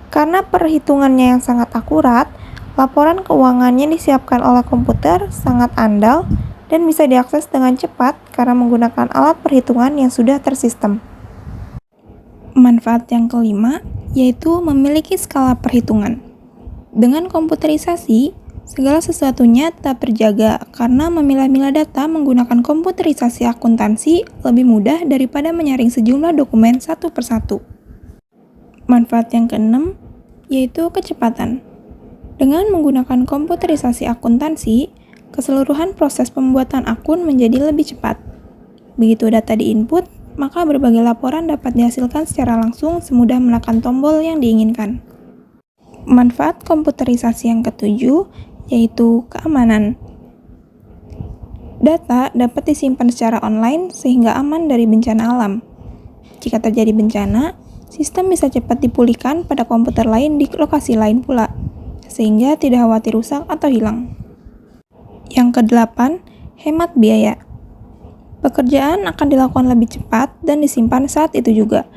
[SPEAKER 1] Karena perhitungannya yang sangat akurat, laporan keuangan yang disiapkan oleh komputer sangat andal dan bisa diakses dengan cepat karena menggunakan alat perhitungan yang sudah tersistem. Manfaat yang kelima, yaitu memiliki skala perhitungan. Dengan komputerisasi, segala sesuatunya tetap terjaga karena memilah-milah data menggunakan komputerisasi akuntansi lebih mudah daripada menyaring sejumlah dokumen satu persatu. Manfaat yang keenam, yaitu kecepatan. Dengan menggunakan komputerisasi akuntansi, keseluruhan proses pembuatan akun menjadi lebih cepat. Begitu data diinput, maka berbagai laporan dapat dihasilkan secara langsung semudah menekan tombol yang diinginkan. Manfaat komputerisasi yang ketujuh, yaitu keamanan. Data dapat disimpan secara online sehingga aman dari bencana alam. Jika terjadi bencana, sistem bisa cepat dipulihkan pada komputer lain di lokasi lain pula, sehingga tidak khawatir rusak atau hilang. Yang kedelapan, hemat biaya. Pekerjaan akan dilakukan lebih cepat dan disimpan saat itu juga.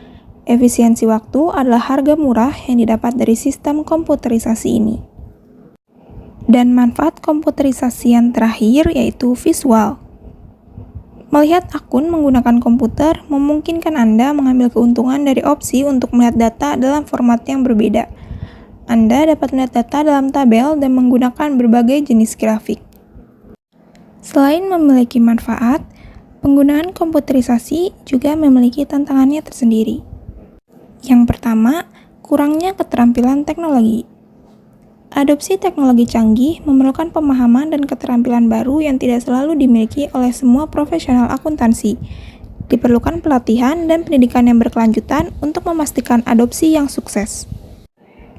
[SPEAKER 1] Efisiensi waktu adalah harga murah yang didapat dari sistem komputerisasi ini. Dan manfaat komputerisasi yang terakhir yaitu visual. Melihat akun menggunakan komputer memungkinkan Anda mengambil keuntungan dari opsi untuk melihat data dalam format yang berbeda. Anda dapat melihat data dalam tabel dan menggunakan berbagai jenis grafik. Selain memiliki manfaat, penggunaan komputerisasi juga memiliki tantangannya tersendiri. Yang pertama, kurangnya keterampilan teknologi. Adopsi teknologi canggih memerlukan pemahaman dan keterampilan baru yang tidak selalu dimiliki oleh semua profesional akuntansi. Diperlukan pelatihan dan pendidikan yang berkelanjutan untuk memastikan adopsi yang sukses.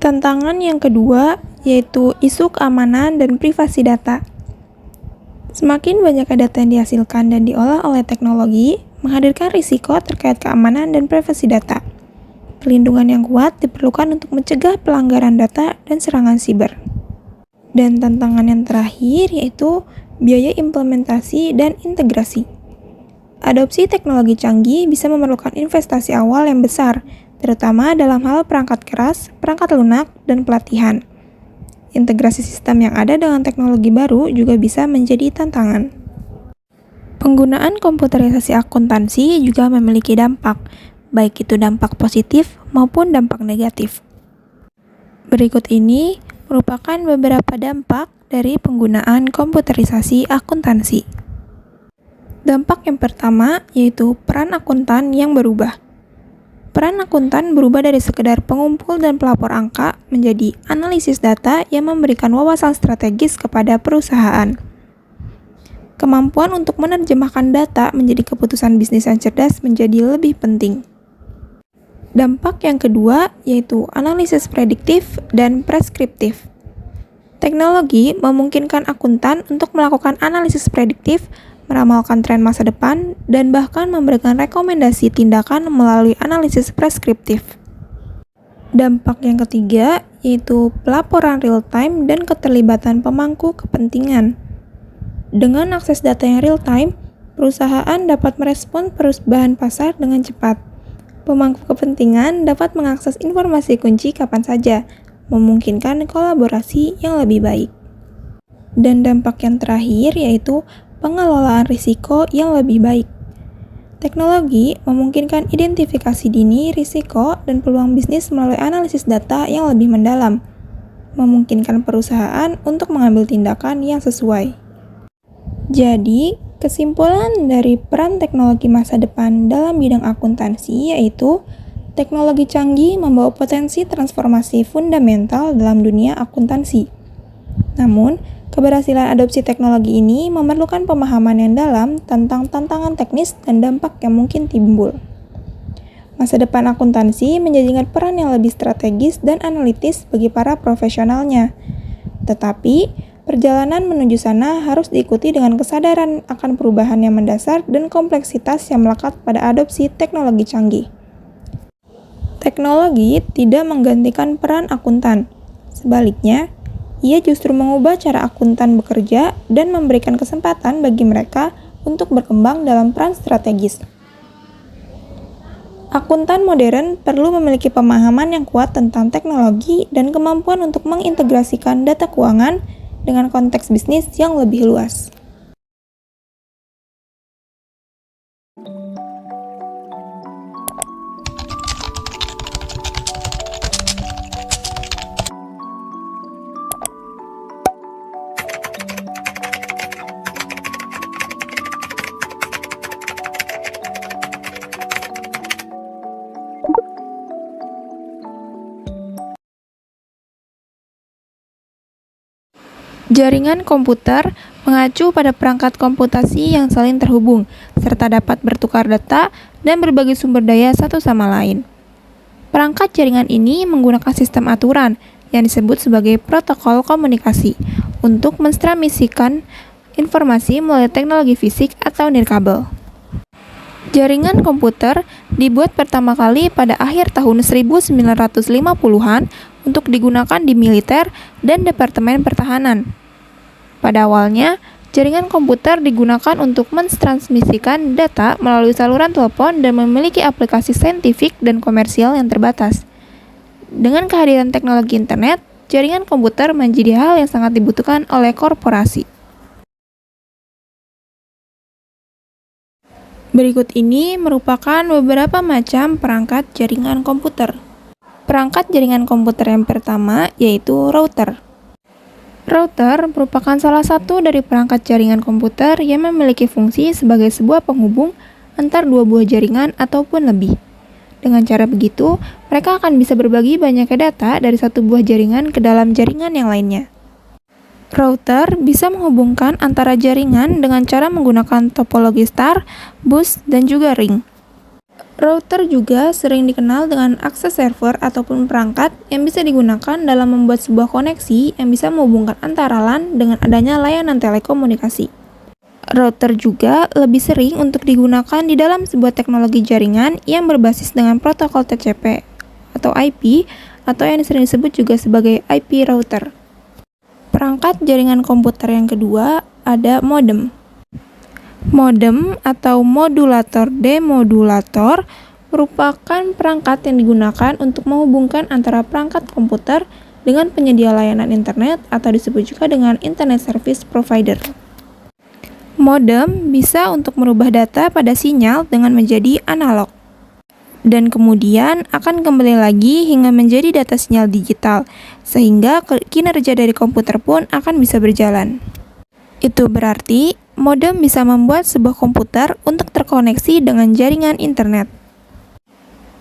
[SPEAKER 1] Tantangan yang kedua yaitu isu keamanan dan privasi data. Semakin banyak data yang dihasilkan dan diolah oleh teknologi, menghadirkan risiko terkait keamanan dan privasi data. Pelindungan yang kuat diperlukan untuk mencegah pelanggaran data dan serangan siber. Dan tantangan yang terakhir yaitu biaya implementasi dan integrasi. Adopsi teknologi canggih bisa memerlukan investasi awal yang besar, terutama dalam hal perangkat keras, perangkat lunak, dan pelatihan. Integrasi sistem yang ada dengan teknologi baru juga bisa menjadi tantangan. Penggunaan komputerisasi akuntansi juga memiliki dampak, baik itu dampak positif maupun dampak negatif. Berikut ini merupakan beberapa dampak dari penggunaan komputerisasi akuntansi. Dampak yang pertama yaitu peran akuntan yang berubah. Peran akuntan berubah dari sekedar pengumpul dan pelapor angka menjadi analisis data yang memberikan wawasan strategis kepada perusahaan. Kemampuan untuk menerjemahkan data menjadi keputusan bisnis yang cerdas menjadi lebih penting. Dampak yang kedua yaitu analisis prediktif dan preskriptif. Teknologi memungkinkan akuntan untuk melakukan analisis prediktif, meramalkan tren masa depan, dan bahkan memberikan rekomendasi tindakan melalui analisis preskriptif. Dampak yang ketiga yaitu pelaporan real-time dan keterlibatan pemangku kepentingan. Dengan akses data yang real-time, perusahaan dapat merespons perubahan pasar dengan cepat. Pemangku kepentingan dapat mengakses informasi kunci kapan saja, memungkinkan kolaborasi yang lebih baik. Dan dampak yang terakhir yaitu pengelolaan risiko yang lebih baik. Teknologi memungkinkan identifikasi dini risiko dan peluang bisnis melalui analisis data yang lebih mendalam, memungkinkan perusahaan untuk mengambil tindakan yang sesuai. Jadi, kesimpulan dari peran teknologi masa depan dalam bidang akuntansi yaitu teknologi canggih membawa potensi transformasi fundamental dalam dunia akuntansi. Namun, keberhasilan adopsi teknologi ini memerlukan pemahaman yang dalam tentang tantangan teknis dan dampak yang mungkin timbul. Masa depan akuntansi menjanjikan peran yang lebih strategis dan analitis bagi para profesionalnya. Tetapi, perjalanan menuju sana harus diikuti dengan kesadaran akan perubahan yang mendasar dan kompleksitas yang melekat pada adopsi teknologi canggih. Teknologi tidak menggantikan peran akuntan. Sebaliknya, ia justru mengubah cara akuntan bekerja dan memberikan kesempatan bagi mereka untuk berkembang dalam peran strategis. Akuntan modern perlu memiliki pemahaman yang kuat tentang teknologi dan kemampuan untuk mengintegrasikan data keuangan dengan konteks bisnis yang lebih luas. Jaringan komputer mengacu pada perangkat komputasi yang saling terhubung, serta dapat bertukar data dan berbagi sumber daya satu sama lain. Perangkat jaringan ini menggunakan sistem aturan yang disebut sebagai protokol komunikasi untuk mentransmisikan informasi melalui teknologi fisik atau nirkabel. Jaringan komputer dibuat pertama kali pada akhir tahun 1950-an untuk digunakan di militer dan Departemen Pertahanan. Pada awalnya, jaringan komputer digunakan untuk mentransmisikan data melalui saluran telepon dan memiliki aplikasi saintifik dan komersial yang terbatas. Dengan kehadiran teknologi internet, jaringan komputer menjadi hal yang sangat dibutuhkan oleh korporasi. Berikut ini merupakan beberapa macam perangkat jaringan komputer. Perangkat jaringan komputer yang pertama yaitu router. Router merupakan salah satu dari perangkat jaringan komputer yang memiliki fungsi sebagai sebuah penghubung antar dua buah jaringan ataupun lebih. Dengan cara begitu, mereka akan bisa berbagi banyaknya data dari satu buah jaringan ke dalam jaringan yang lainnya. Router bisa menghubungkan antara jaringan dengan cara menggunakan topologi star, bus, dan juga ring. Router juga sering dikenal dengan akses server ataupun perangkat yang bisa digunakan dalam membuat sebuah koneksi yang bisa menghubungkan antara LAN dengan adanya layanan telekomunikasi. Router juga lebih sering untuk digunakan di dalam sebuah teknologi jaringan yang berbasis dengan protokol TCP atau IP atau yang sering disebut juga sebagai IP router. Perangkat jaringan komputer yang kedua ada modem. Modem atau modulator demodulator merupakan perangkat yang digunakan untuk menghubungkan antara perangkat komputer dengan penyedia layanan internet atau disebut juga dengan Internet Service Provider. Modem bisa untuk merubah data pada sinyal dengan menjadi analog, dan kemudian akan kembali lagi hingga menjadi data sinyal digital, sehingga kinerja dari komputer pun akan bisa berjalan. Itu berarti, modem bisa membuat sebuah komputer untuk terkoneksi dengan jaringan internet.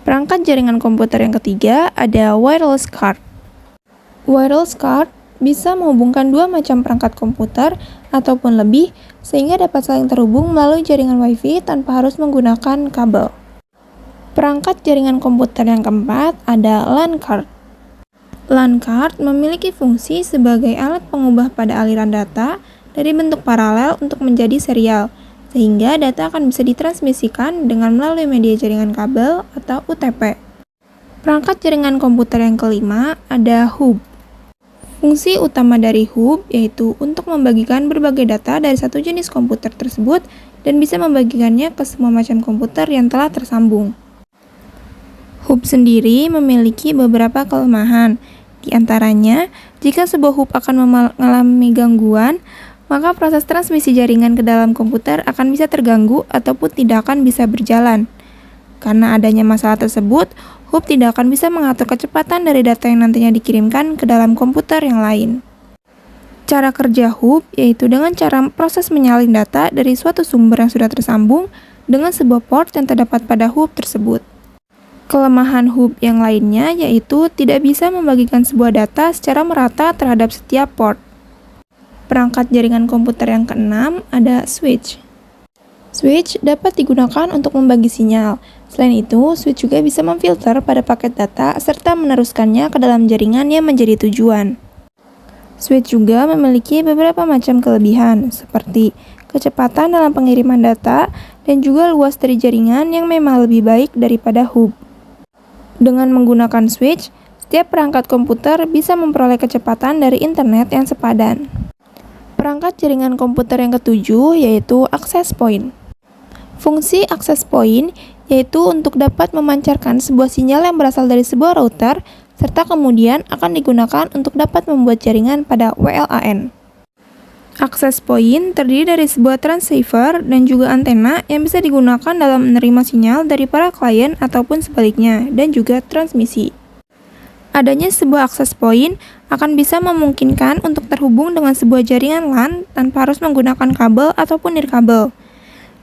[SPEAKER 1] Perangkat jaringan komputer yang ketiga ada wireless card. Wireless card bisa menghubungkan dua macam perangkat komputer ataupun lebih sehingga dapat saling terhubung melalui jaringan WiFi tanpa harus menggunakan kabel. Perangkat jaringan komputer yang keempat ada LAN card. LAN card memiliki fungsi sebagai alat pengubah pada aliran data dari bentuk paralel untuk menjadi serial, sehingga data akan bisa ditransmisikan dengan melalui media jaringan kabel atau UTP. Perangkat jaringan komputer yang kelima ada hub. Fungsi utama dari hub yaitu untuk membagikan berbagai data dari satu jenis komputer tersebut dan bisa membagikannya ke semua macam komputer yang telah tersambung. Hub sendiri memiliki beberapa kelemahan. Di antaranya, jika sebuah hub akan mengalami gangguan, maka proses transmisi jaringan ke dalam komputer akan bisa terganggu ataupun tidak akan bisa berjalan. Karena adanya masalah tersebut, hub tidak akan bisa mengatur kecepatan dari data yang nantinya dikirimkan ke dalam komputer yang lain. Cara kerja hub yaitu dengan cara proses menyalin data dari suatu sumber yang sudah tersambung dengan sebuah port yang terdapat pada hub tersebut. Kelemahan hub yang lainnya yaitu tidak bisa membagikan sebuah data secara merata terhadap setiap port. Perangkat jaringan komputer yang keenam ada switch. Switch dapat digunakan untuk membagi sinyal. Selain itu, switch juga bisa memfilter pada paket data serta meneruskannya ke dalam jaringan yang menjadi tujuan. Switch juga memiliki beberapa macam kelebihan, seperti kecepatan dalam pengiriman data dan juga luas dari jaringan yang memang lebih baik daripada hub. Dengan menggunakan switch, setiap perangkat komputer bisa memperoleh kecepatan dari internet yang sepadan. Perangkat jaringan komputer yang ketujuh yaitu access point. Fungsi access point yaitu untuk dapat memancarkan sebuah sinyal yang berasal dari sebuah router serta kemudian akan digunakan untuk dapat membuat jaringan pada WLAN. Access point terdiri dari sebuah transceiver dan juga antena yang bisa digunakan dalam menerima sinyal dari para klien ataupun sebaliknya, dan juga transmisi. Adanya sebuah access point akan bisa memungkinkan untuk terhubung dengan sebuah jaringan LAN tanpa harus menggunakan kabel ataupun nirkabel.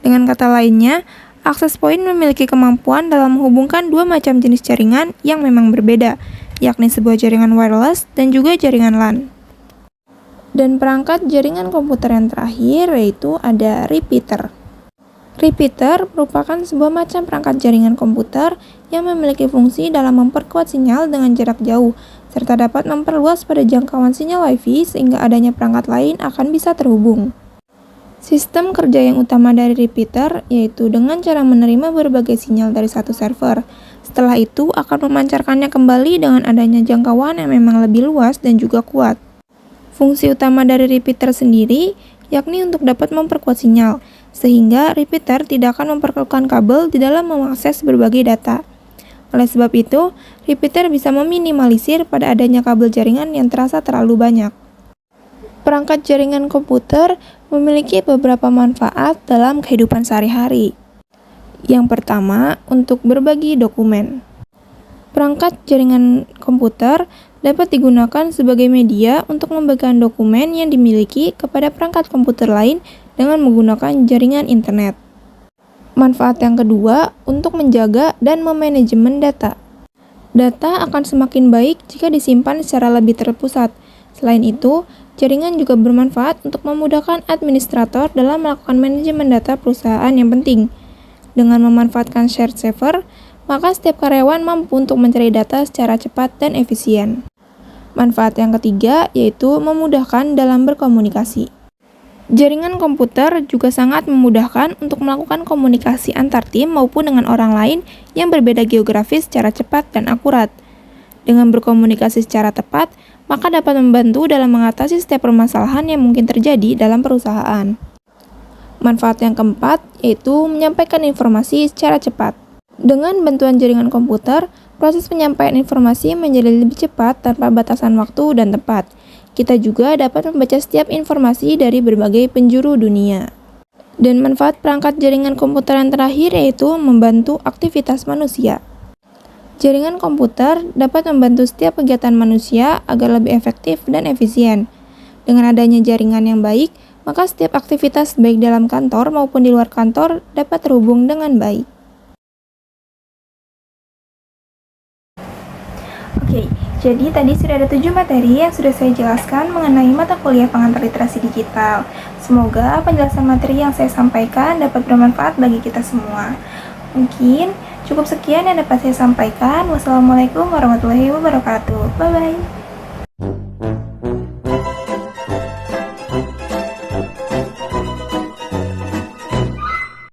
[SPEAKER 1] Dengan kata lainnya, access point memiliki kemampuan dalam menghubungkan dua macam jenis jaringan yang memang berbeda, yakni sebuah jaringan wireless dan juga jaringan LAN. Dan perangkat jaringan komputer yang terakhir yaitu ada repeater. Repeater merupakan sebuah macam perangkat jaringan komputer yang memiliki fungsi dalam memperkuat sinyal dengan jarak jauh, serta dapat memperluas pada jangkauan sinyal WiFi sehingga adanya perangkat lain akan bisa terhubung. Sistem kerja yang utama dari repeater yaitu dengan cara menerima berbagai sinyal dari satu server. Setelah itu akan memancarkannya kembali dengan adanya jangkauan yang memang lebih luas dan juga kuat. Fungsi utama dari repeater sendiri yakni untuk dapat memperkuat sinyal, sehingga repeater tidak akan memperlukan kabel di dalam mengakses berbagai data. Oleh sebab itu, repeater bisa meminimalisir pada adanya kabel jaringan yang terasa terlalu banyak. Perangkat jaringan komputer memiliki beberapa manfaat dalam kehidupan sehari-hari. Yang pertama, untuk berbagi dokumen. Perangkat jaringan komputer dapat digunakan sebagai media untuk membagikan dokumen yang dimiliki kepada perangkat komputer lain dengan menggunakan jaringan internet. Manfaat yang kedua, untuk menjaga dan memanajemen data. Data akan semakin baik jika disimpan secara lebih terpusat. Selain itu, jaringan juga bermanfaat untuk memudahkan administrator dalam melakukan manajemen data perusahaan yang penting. Dengan memanfaatkan shared server, maka setiap karyawan mampu untuk mencari data secara cepat dan efisien. Manfaat yang ketiga yaitu memudahkan dalam berkomunikasi. Jaringan komputer juga sangat memudahkan untuk melakukan komunikasi antar tim maupun dengan orang lain yang berbeda geografis secara cepat dan akurat. Dengan berkomunikasi secara tepat, maka dapat membantu dalam mengatasi setiap permasalahan yang mungkin terjadi dalam perusahaan. Manfaat yang keempat yaitu menyampaikan informasi secara cepat. Dengan bantuan jaringan komputer, proses penyampaian informasi menjadi lebih cepat tanpa batasan waktu dan tempat. Kita juga dapat membaca setiap informasi dari berbagai penjuru dunia. Dan manfaat perangkat jaringan komputer yang terakhir yaitu membantu aktivitas manusia. Jaringan komputer dapat membantu setiap kegiatan manusia agar lebih efektif dan efisien. Dengan adanya jaringan yang baik, maka setiap aktivitas baik dalam kantor maupun di luar kantor dapat terhubung dengan baik. Oke, jadi tadi sudah ada 7 materi yang sudah saya jelaskan mengenai mata kuliah pengantar literasi digital. Semoga penjelasan materi yang saya sampaikan dapat bermanfaat bagi kita semua. Mungkin cukup sekian yang dapat saya sampaikan. Wassalamualaikum warahmatullahi wabarakatuh. Bye-bye.